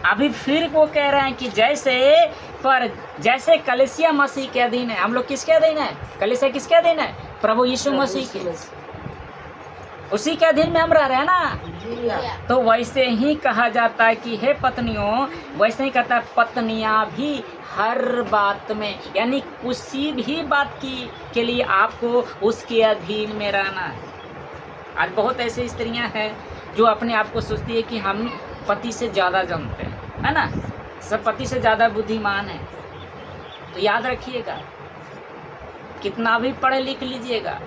अभी फिर वो कह रहे हैं कि जैसे कलीसिया मसीह के अधीन है। हम लोग किसके अधीन है? कलीसिया किसके अधीन है? प्रभु यीशु मसीह के, उसी के अधीन में हम रह रहे हैं ना। तो वैसे ही कहा जाता है कि हे पत्नियों, वैसे ही कहता है पत्नियां भी हर बात में, यानी किसी भी बात के लिए आपको उसके अधीन में रहना है। आज बहुत ऐसी स्त्रियां हैं जो अपने आप को सोचती है कि हम पति से ज़्यादा जानते हैं, है ना, सब पति से ज़्यादा बुद्धिमान है। तो याद रखिएगा, कितना भी पढ़े लिख लीजिएगा,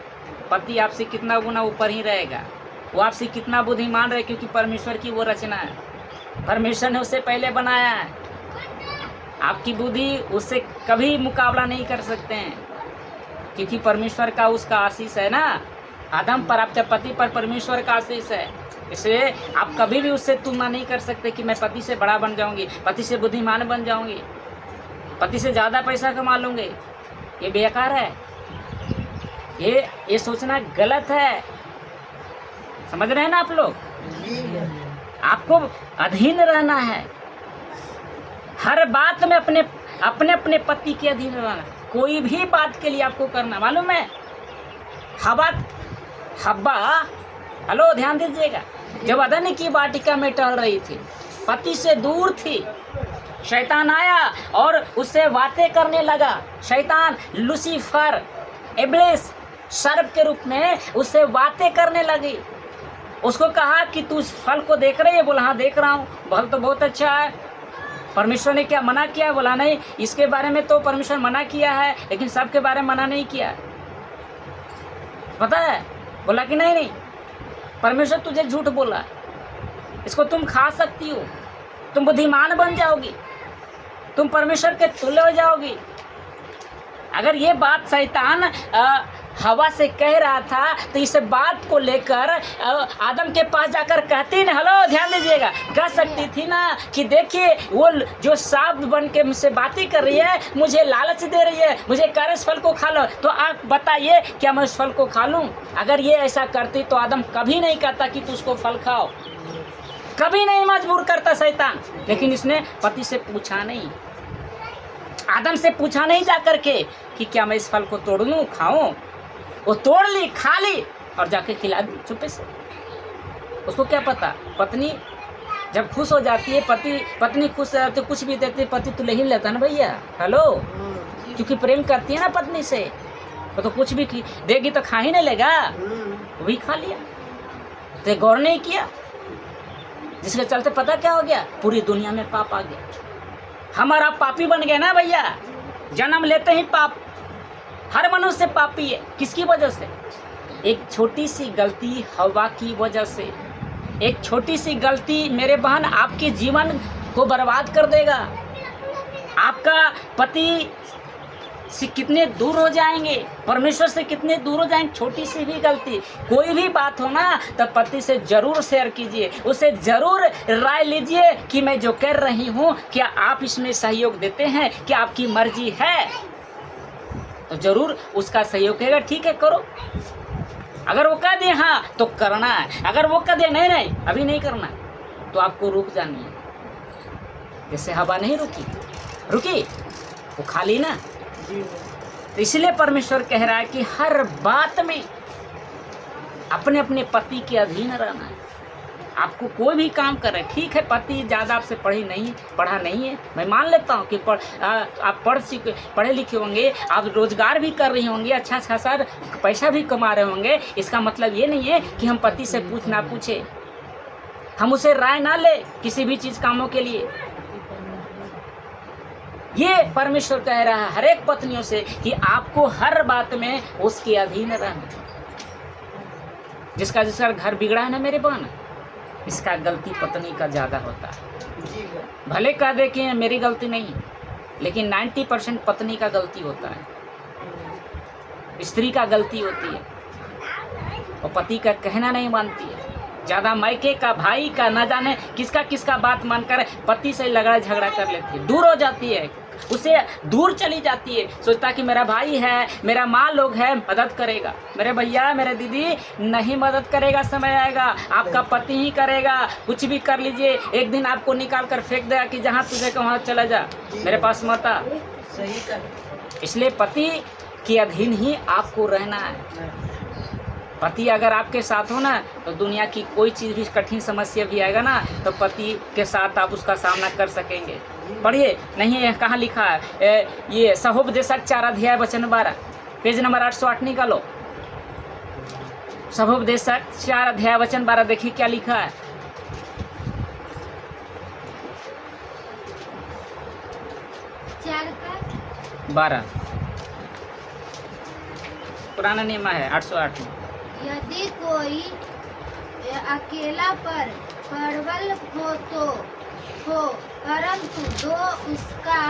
पति आपसे कितना गुना ऊपर ही रहेगा। वो आपसे कितना बुद्धिमान रहे, क्योंकि परमेश्वर की वो रचना है, परमेश्वर ने उससे पहले बनाया है। आपकी बुद्धि उससे कभी मुकाबला नहीं कर सकते हैं, क्योंकि परमेश्वर का उसका आशीष है ना। आदम पर, आपके पति पर परमेश्वर का आशीष है, इसलिए आप कभी भी उससे तुलना नहीं कर सकते कि मैं पति से बड़ा बन जाऊंगी, पति से बुद्धिमान बन जाऊंगी, पति से ज़्यादा पैसा कमा लूँगी। ये बेकार है, ये सोचना गलत है। समझ रहे हैं ना आप लोग? आपको अधीन रहना है, हर बात में अपने अपने पति के अधीन रहना। कोई भी बात के लिए आपको करना, मालूम है हब्बा, हेलो ध्यान दीजिएगा, जब अदन की वाटिका में टहल रही थी, पति से दूर थी, शैतान आया और उससे बातें करने लगा। शैतान, लूसीफर, इब्लिस, सर्प के रूप में उससे बातें करने लगी। उसको कहा कि तू इस फल को देख रही है? बोला हाँ देख रहा हूँ। फल तो बहुत अच्छा है। परमेश्वर ने क्या मना किया? बोला नहीं, इसके बारे में तो परमेश्वर मना किया है, लेकिन सबके बारे में मना नहीं किया। पता है? बोला कि नहीं, परमेश्वर तुझे झूठ बोला, इसको तुम खा सकती हो, तुम बुद्धिमान बन जाओगी, तुम परमेश्वर के तुल्य हो जाओगी। अगर ये बात शैतान हवा से कह रहा था तो इस बात को लेकर आदम के पास जाकर कहती ना, हेलो ध्यान दीजिएगा, कह सकती थी ना कि देखिए वो जो सांप बन के मुझसे बातें कर रही है, मुझे लालच दे रही है, मुझे कह रहे इस फल को खा लो, तो आप बताइए क्या मैं उस फल को खा लूँ? अगर ये ऐसा करती तो आदम कभी नहीं कहता कि तू उसको फल खाओ, कभी नहीं मजबूर करता शैतान। लेकिन इसने पति से पूछा नहीं, आदम से पूछा नहीं जा करके कि क्या मैं इस फल को तोड़ लूँ, खाऊं? वो तोड़ ली, खा ली और जाके खिला दी चुपे से। उसको क्या पता? पत्नी जब खुश हो जाती है, पत्नी खुश हो जाती है, कुछ भी देती है, पति तो ले ही लेता ना भैया, हेलो, क्योंकि प्रेम करती है ना पत्नी से, वो तो कुछ भी देगी तो खा ही नहीं लेगा, वो भी खा लिया, तो गौर नहीं किया, जिसके चलते पता क्या हो गया, पूरी दुनिया में पाप आ गया। हमारा पापी बन गया ना भैया, जन्म लेते ही पाप, हर मनुष्य पापी है। किसकी वजह से? एक छोटी सी गलती हवा की वजह से। एक छोटी सी गलती मेरे बहन आपके जीवन को बर्बाद कर देगा। आपका पति से कितने दूर हो जाएंगे, परमेश्वर से कितने दूर हो जाएंगे। छोटी सी भी गलती, कोई भी बात हो ना, तो पति से जरूर शेयर कीजिए, उसे जरूर राय लीजिए कि मैं जो कर रही हूँ क्या आप इसमें सहयोग देते हैं, क्या आपकी मर्जी है, तो जरूर उसका सहयोग करेगा। ठीक है, करो, अगर वो कह दे हाँ तो करना है, अगर वो कह दे नहीं नहीं अभी नहीं करना तो आपको रुक जानी है। जैसे हवा नहीं रुकी वो खाली ना। तो इसलिए परमेश्वर कह रहा है कि हर बात में अपने अपने पति के अधीन रहना है। आपको कोई भी काम करे, ठीक है पति ज़्यादा आपसे पढ़ा नहीं है, मैं मान लेता हूँ कि आप पढ़े लिखे होंगे, आप रोजगार भी कर रही होंगी, अच्छा खासा पैसा भी कमा रहे होंगे। इसका मतलब ये नहीं है कि हम पति से ना पूछे, हम उसे राय ना ले किसी भी चीज़ कामों के लिए। ये परमेश्वर कह रहा है हर एक पत्नियों से कि आपको हर बात में उसके अधीन रहना। जिसका घर बिगड़ा है ना मेरे बहन, इसका गलती पत्नी का ज़्यादा होता है। भले कह दे कि मेरी गलती नहीं है, लेकिन 90% पत्नी का गलती होता है, स्त्री का गलती होती है। और पति का कहना नहीं मानती है, ज़्यादा मायके का, भाई का, न जाने किसका बात मानकर पति से लड़ाई झगड़ा कर लेती है, दूर हो जाती है, उसे दूर चली जाती है। सोचता कि मेरा भाई है, मेरा माँ लोग है, मदद करेगा, मेरे भैया मेरे दीदी नहीं मदद करेगा, समय आएगा आपका पति ही करेगा। कुछ भी कर लीजिए, एक दिन आपको निकाल कर फेंक देगा कि जहाँ तुझे कहो वहाँ चला जा, मेरे पास मत आ। इसलिए पति के अधीन ही आपको रहना है। पति अगर आपके साथ हो ना तो दुनिया की कोई चीज़ भी, कठिन समस्या भी आएगा ना तो पति के साथ आप उसका सामना कर सकेंगे। पढ़िए, नहीं है कहाँ लिखा है, ये सहोपदेशक 4 अध्याय वचन 12, पेज नंबर 808 निकालो। सहोपदेशक 4 अध्याय वचन 12, देखिए क्या लिखा है। बारह पुराना नियम है 808 में। यदि कोई अकेला पर प्रबल हो तो हो, परंतु दो उसका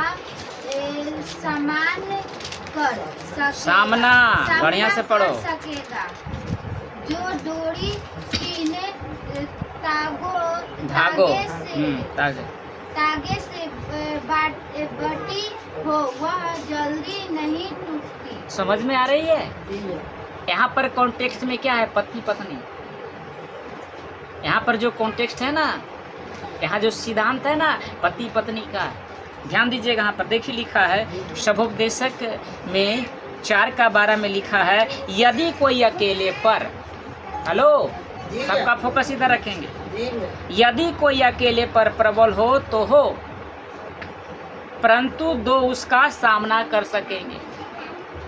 सामना बढ़िया से पढ़ो सकेगा। जो डोरी सीने तागे से बटी हो वह जल्दी नहीं टूटती। समझ में आ रही है? यहाँ पर कॉन्टेक्स्ट में क्या है, पति पत्नी। यहाँ पर जो कॉन्टेक्स्ट है ना, यहाँ जो सिद्धांत है ना पति पत्नी का, ध्यान दीजिएगा। यहाँ पर देखिए लिखा है सहोपदेशक में 4:12 में लिखा है, यदि कोई अकेले पर, हेलो सबका फोकस इधर रखेंगे, यदि कोई अकेले पर प्रबल हो तो हो, परंतु दो उसका सामना कर सकेंगे।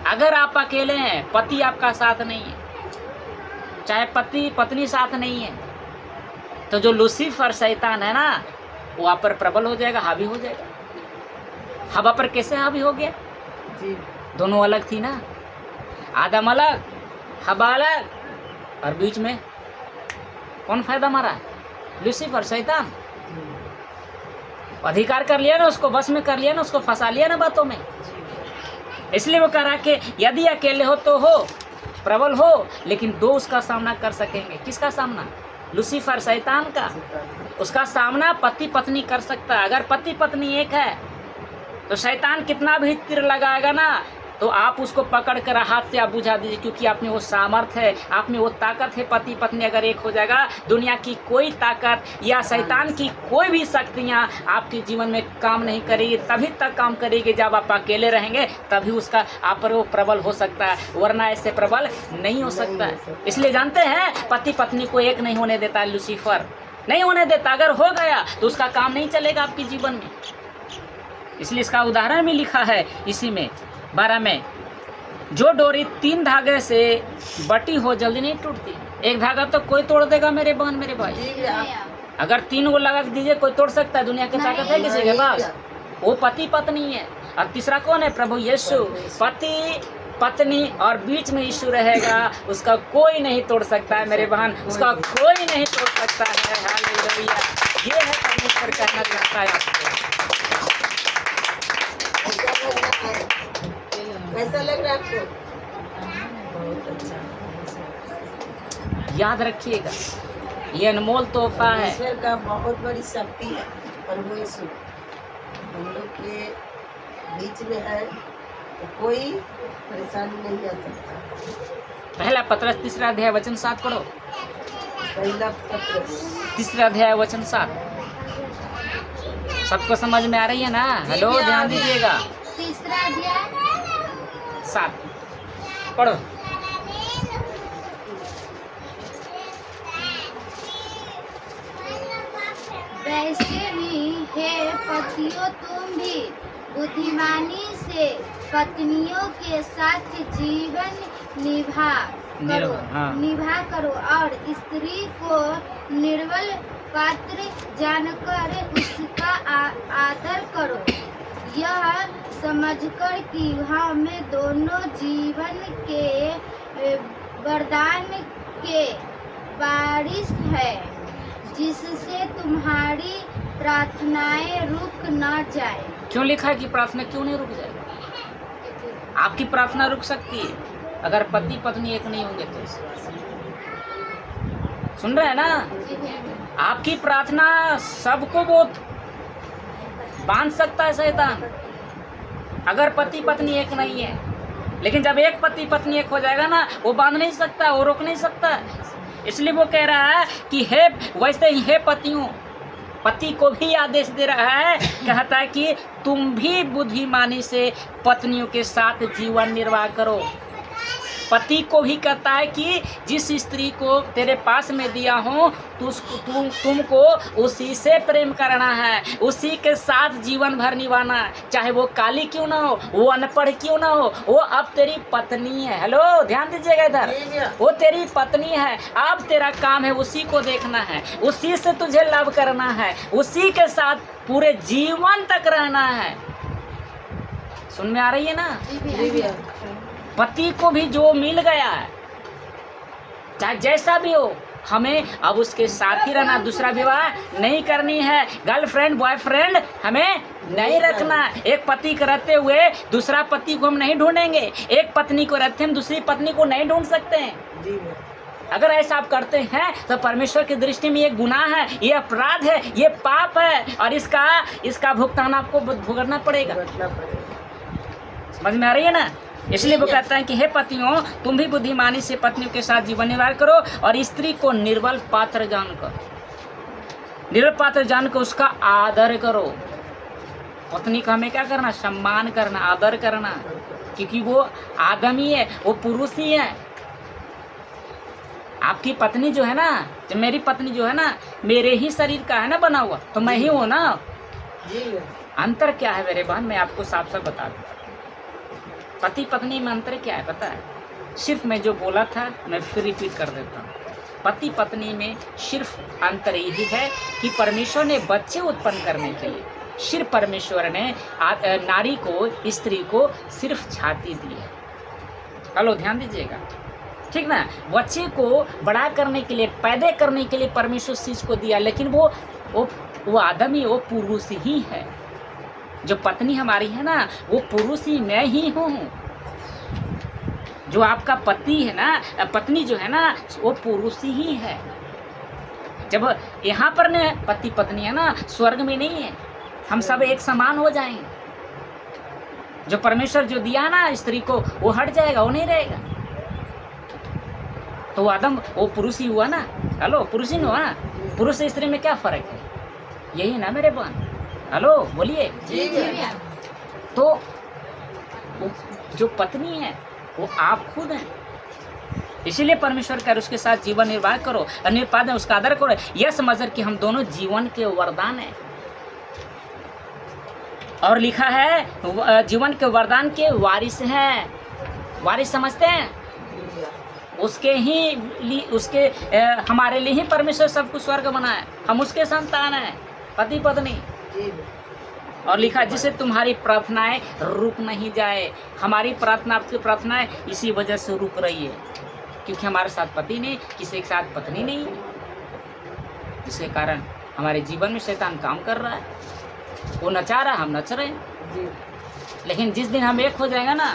अगर आप अकेले हैं, पति आपका साथ नहीं है, चाहे पति पत्नी साथ नहीं है, तो जो लूसीफर शैतान है ना वो आप पर प्रबल हो जाएगा, हावी हो जाएगा। हवा पर कैसे हावी हो गया जी? दोनों अलग थी ना, आदम अलग हवा अलग, और बीच में कौन फायदा मारा? लूसीफर शैतान। अधिकार कर लिया ना उसको, बस में कर लिया ना उसको, फंसा लिया ना बातों में। इसलिए वो कह रहा कि यदि अकेले हो तो हो, प्रबल हो, लेकिन दो उसका सामना कर सकेंगे। किसका सामना? लूसीफर शैतान का। उसका सामना पति पत्नी कर सकता है। अगर पति पत्नी एक है तो शैतान कितना भी तीर लगाएगा ना तो आप उसको पकड़ कर हाथ से आप बुझा दीजिए, क्योंकि आप में वो सामर्थ्य है, आप में वो ताकत है। पति पत्नी अगर एक हो जाएगा, दुनिया की कोई ताकत या शैतान की कोई भी शक्तियाँ आपके जीवन में काम नहीं करेगी। तभी तक काम करेगी जब आप अकेले रहेंगे, तभी उसका आप पर वो प्रबल हो सकता है, वरना ऐसे प्रबल नहीं हो सकता है। इसलिए जानते हैं पति पत्नी को एक नहीं होने देता, लूसीफर नहीं होने देता। अगर हो गया तो उसका काम नहीं चलेगा आपके जीवन में। इसलिए इसका उदाहरण भी लिखा है इसी में 12 में, जो डोरी 3 धागे से बटी हो जल्दी नहीं टूटती। एक धागा तो कोई तोड़ देगा मेरे बहन मेरे भाई, अगर 3 को लगा दीजिए कोई तोड़ सकता है? दुनिया की ताकत है किसी के पास? वो पति पत्नी है। और तीसरा कौन है? प्रभु यीशु। पति पत्नी और बीच में यीशु रहेगा, उसका कोई नहीं तोड़ सकता है मेरे बहन, उसका कोई नहीं तोड़ सकता है। हालेलुया। ये है परमेश्वर कहना चाहता है आपको। कैसा लग रहा है आपको? बहुत अच्छा। याद रखिएगा ये अनमोल तोहफा है। ईश्वर का बहुत बड़ी शक्ति है। प्रभु यीशु हम लोग के बीच में है तो कोई परेशानी नहीं आ सकता। पहला पत्रस 3 अध्याय वचन 7 पढ़ो। पहला पत्र 3 अध्याय वचन 7 सबको समझ में आ रही है ना? हेलो, ध्यान दीजिएगा। 3 अध्याय 7 पढ़ो। वैसे ही हे पतियों, तुम भी बुद्धिमानी से पत्नियों के साथ जीवन निभा करो और स्त्री को निर्बल पात्र जानकर उसका आदर करो, यह समझकर कि हम दोनों जीवन के वरदान के वारिस है, जिससे तुम्हारी प्रार्थनाएं रुक न जाए। क्यों लिखा है कि प्रार्थना क्यों नहीं रुक जाएगी? आपकी प्रार्थना रुक सकती है अगर पति पत्नी एक नहीं होंगे तो। सुन रहे हैं ना? आपकी प्रार्थना सबको बहुत बांध सकता है शैतान, अगर पति पत्नी एक नहीं है। लेकिन जब एक पति पत्नी एक हो जाएगा ना, वो बांध नहीं सकता, वो रोक नहीं सकता। इसलिए वो कह रहा है कि हे, वैसे ही हे पतियों, पति को भी आदेश दे रहा है, कहता है कि तुम भी बुद्धिमानी से पत्नियों के साथ जीवन निर्वाह करो। पति को भी कहता है कि जिस स्त्री को तेरे पास में दिया हूँ तुमको उसी से प्रेम करना है, उसी के साथ जीवन भर निभाना है, चाहे वो काली क्यों ना हो, वो अनपढ़ क्यों ना हो, वो अब तेरी पत्नी है। हेलो, ध्यान दीजिएगा इधर, वो तेरी पत्नी है। अब तेरा काम है उसी को देखना है, उसी से तुझे लव करना है, उसी के साथ पूरे जीवन तक रहना है। सुन में आ रही है ना? पति को भी जो मिल गया है, चाहे जैसा भी हो, हमें अब उसके साथ ही रहना, दूसरा विवाह नहीं करनी है, गर्लफ्रेंड बॉयफ्रेंड हमें नहीं रखना। एक पति को रहते हुए दूसरा पति को हम नहीं ढूंढेंगे, एक पत्नी को रहते हम दूसरी पत्नी को नहीं ढूंढ सकते हैं। अगर ऐसा आप करते हैं तो परमेश्वर की दृष्टि में ये गुनाह है, ये अपराध है, ये पाप है, और इसका भुगतान आपको भुगतना पड़ेगा। समझ में आ रही है ना? इसलिए वो कहता है कि हे पतियों, तुम भी बुद्धिमानी से पत्नियों के साथ जीवन निर्वाह करो और स्त्री को निर्बल पात्र जानकर उसका आदर करो। पत्नी का हमें क्या करना? सम्मान करना, आदर करना, क्योंकि वो आदमी है, वो पुरुष ही है। आपकी पत्नी जो है ना, जो मेरी पत्नी जो है ना, मेरे ही शरीर का है ना बना हुआ, तो मैं ही हूँ ना। अंतर क्या है मेरे बहन? मैं आपको साफ साफ बता दूँ, पति पत्नी में अंतर क्या है पता है? सिर्फ मैं जो बोला था मैं फिर रिपीट कर देता हूँ। पति पत्नी में सिर्फ अंतर यही है कि परमेश्वर ने बच्चे उत्पन्न करने के लिए सिर्फ परमेश्वर ने नारी को, स्त्री को सिर्फ छाती दी है। हेलो, ध्यान दीजिएगा, ठीक ना? बच्चे को बड़ा करने के लिए, पैदा करने के लिए परमेश्वर चीज को दिया, लेकिन वो आदमी, वो पुरुष ही है। जो पत्नी हमारी है ना, वो पुरुष ही, मैं ही हूँ। जो आपका पति है ना, पत्नी जो है ना, वो पुरुष ही है। जब यहाँ पर ने पति पत्नी है ना, स्वर्ग में नहीं है, हम सब एक समान हो जाएंगे। जो परमेश्वर जो दिया ना स्त्री को, वो हट जाएगा, वो नहीं रहेगा। तो वो आदम, वो पुरुष ही हुआ ना। हेलो, पुरुष ही हुआ ना। पुरुष से स्त्री में क्या फर्क है? यही ना मेरे बहन? हेलो, बोलिए। तो जो पत्नी है वो आप खुद हैं। इसीलिए परमेश्वर कर उसके साथ जीवन निर्वाह करो, निर्पाद उसका आदर करो, यह समझकर कि हम दोनों जीवन के वरदान हैं। और लिखा है जीवन के वरदान के वारिस हैं। वारिस समझते हैं? उसके हमारे लिए ही परमेश्वर सब कुछ स्वर्ग बनाए, हम उसके संतान हैं, पति पत्नी। और लिखा जिससे तुम्हारी प्रार्थनाएं रुक नहीं जाए। हमारी प्रार्थना, आपकी प्रार्थनाएं इसी वजह से रुक रही है क्योंकि हमारे साथ पति नहीं, किसी के साथ पत्नी नहीं, जिसके कारण हमारे जीवन में शैतान काम कर रहा है। वो नचा रहा, हम नच रहे हैं। लेकिन जिस दिन हम एक हो जाएगा ना,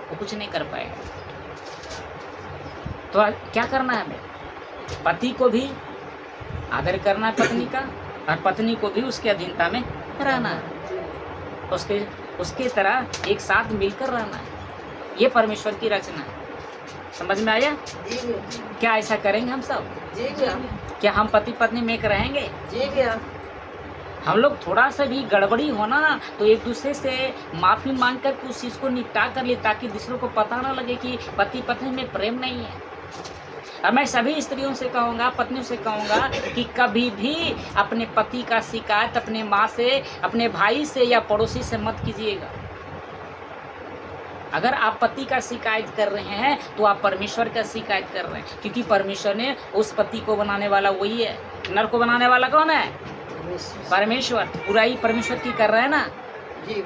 वो कुछ नहीं कर पाएगा। तो क्या करना है हमें? पति को भी आदर करना है पत्नी का, और पत्नी को भी उसके अधीनता में रहना है, उसके तरह एक साथ मिलकर रहना है। ये परमेश्वर की रचना है। समझ में आया? जी भैया। क्या ऐसा करेंगे हम सब? जी भैया। क्या हम पति पत्नी में एक रहेंगे? जी भैया। हम लोग थोड़ा सा भी गड़बड़ी हो ना तो एक दूसरे से माफी मांग कर उस चीज को निपटा कर ले, ताकि दूसरों को पता ना लगे कि पति पत्नी में प्रेम नहीं है। और मैं सभी स्त्रियों से कहूँगा, पत्नियों से कहूँगा कि कभी भी अपने पति का शिकायत अपने माँ से, अपने भाई से या पड़ोसी से मत कीजिएगा। अगर आप पति का शिकायत कर रहे हैं तो आप परमेश्वर का शिकायत कर रहे हैं, क्योंकि परमेश्वर ने उस पति को बनाने वाला वही है। नर को बनाने वाला कौन है? परमेश्वर। बुराई परमेश्वर की कर रहे हैं ना। जी।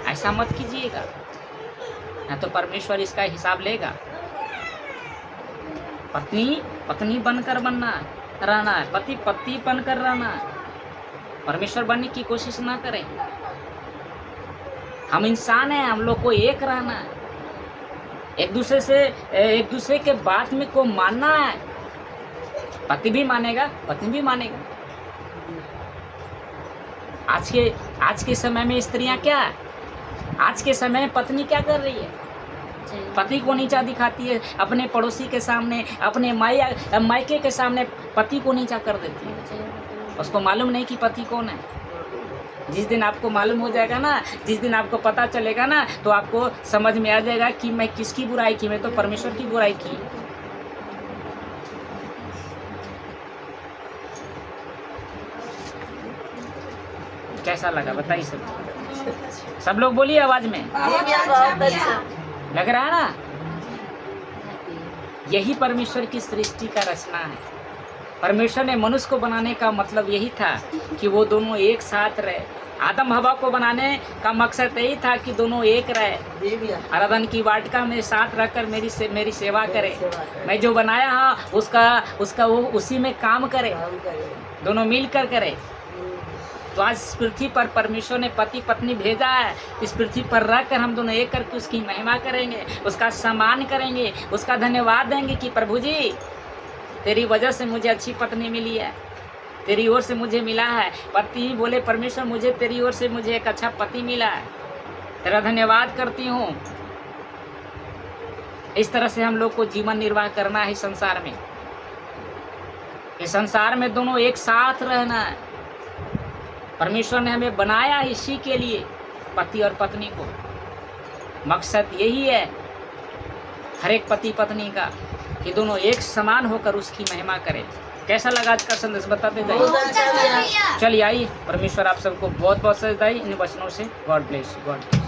ऐसा मत कीजिएगा, ना तो परमेश्वर इसका हिसाब लेगा। पत्नी पत्नी बनकर रहना है, पति पति बनकर रहना है। परमेश्वर बनने की कोशिश ना करें। हम इंसान हैं, हम लोग को एक रहना है, एक दूसरे के बात में को मानना है। पति भी मानेगा, पत्नी भी मानेगा। आज के समय में स्त्रियां क्या है? आज के समय में पत्नी क्या कर रही है? पति को नीचा दिखाती है, अपने पड़ोसी के सामने, अपने मायके के सामने पति को नीचा कर देती है। उसको मालूम नहीं कि पति कौन है। जिस दिन आपको मालूम हो जाएगा ना, जिस दिन आपको पता चलेगा ना, तो आपको समझ में आ जाएगा कि मैं किसकी बुराई की, मैं तो परमेश्वर की बुराई की। कैसा लगा बताइए सब लोग बोलिए आवाज में। लग रहा है ना? यही परमेश्वर की सृष्टि का रचना है। परमेश्वर ने मनुष्य को बनाने का मतलब यही था कि वो दोनों एक साथ रहे। आदम हवा को बनाने का मकसद यही था कि दोनों एक रहे, आराधन की वाटिका में साथ रहकर मेरी सेवा करे। मैं जो बनाया हाँ उसका वो उसी में काम करे, दोनों मिलकर करे। तो आज इस पृथ्वी पर परमेश्वर ने पति पत्नी भेजा है। इस पृथ्वी पर रहकर हम दोनों एक करके उसकी महिमा करेंगे, उसका सम्मान करेंगे, उसका धन्यवाद देंगे कि प्रभु जी तेरी वजह से मुझे अच्छी पत्नी मिली है, तेरी ओर से मुझे मिला है। पति बोले परमेश्वर मुझे तेरी ओर से मुझे एक अच्छा पति मिला है, तेरा धन्यवाद करती हूँ। इस तरह से हम लोग को जीवन निर्वाह करना है संसार में। इस संसार में दोनों एक साथ रहना है। परमेश्वर ने हमें बनाया इसी के लिए, पति और पत्नी को। मकसद यही है हर एक पति पत्नी का कि दोनों एक समान होकर उसकी महिमा करें। कैसा लगा आज का संदेश बताते जाइए। चलिए आइए, परमेश्वर आप सबको बहुत बहुत सजाए इन वचनों से। God bless, God.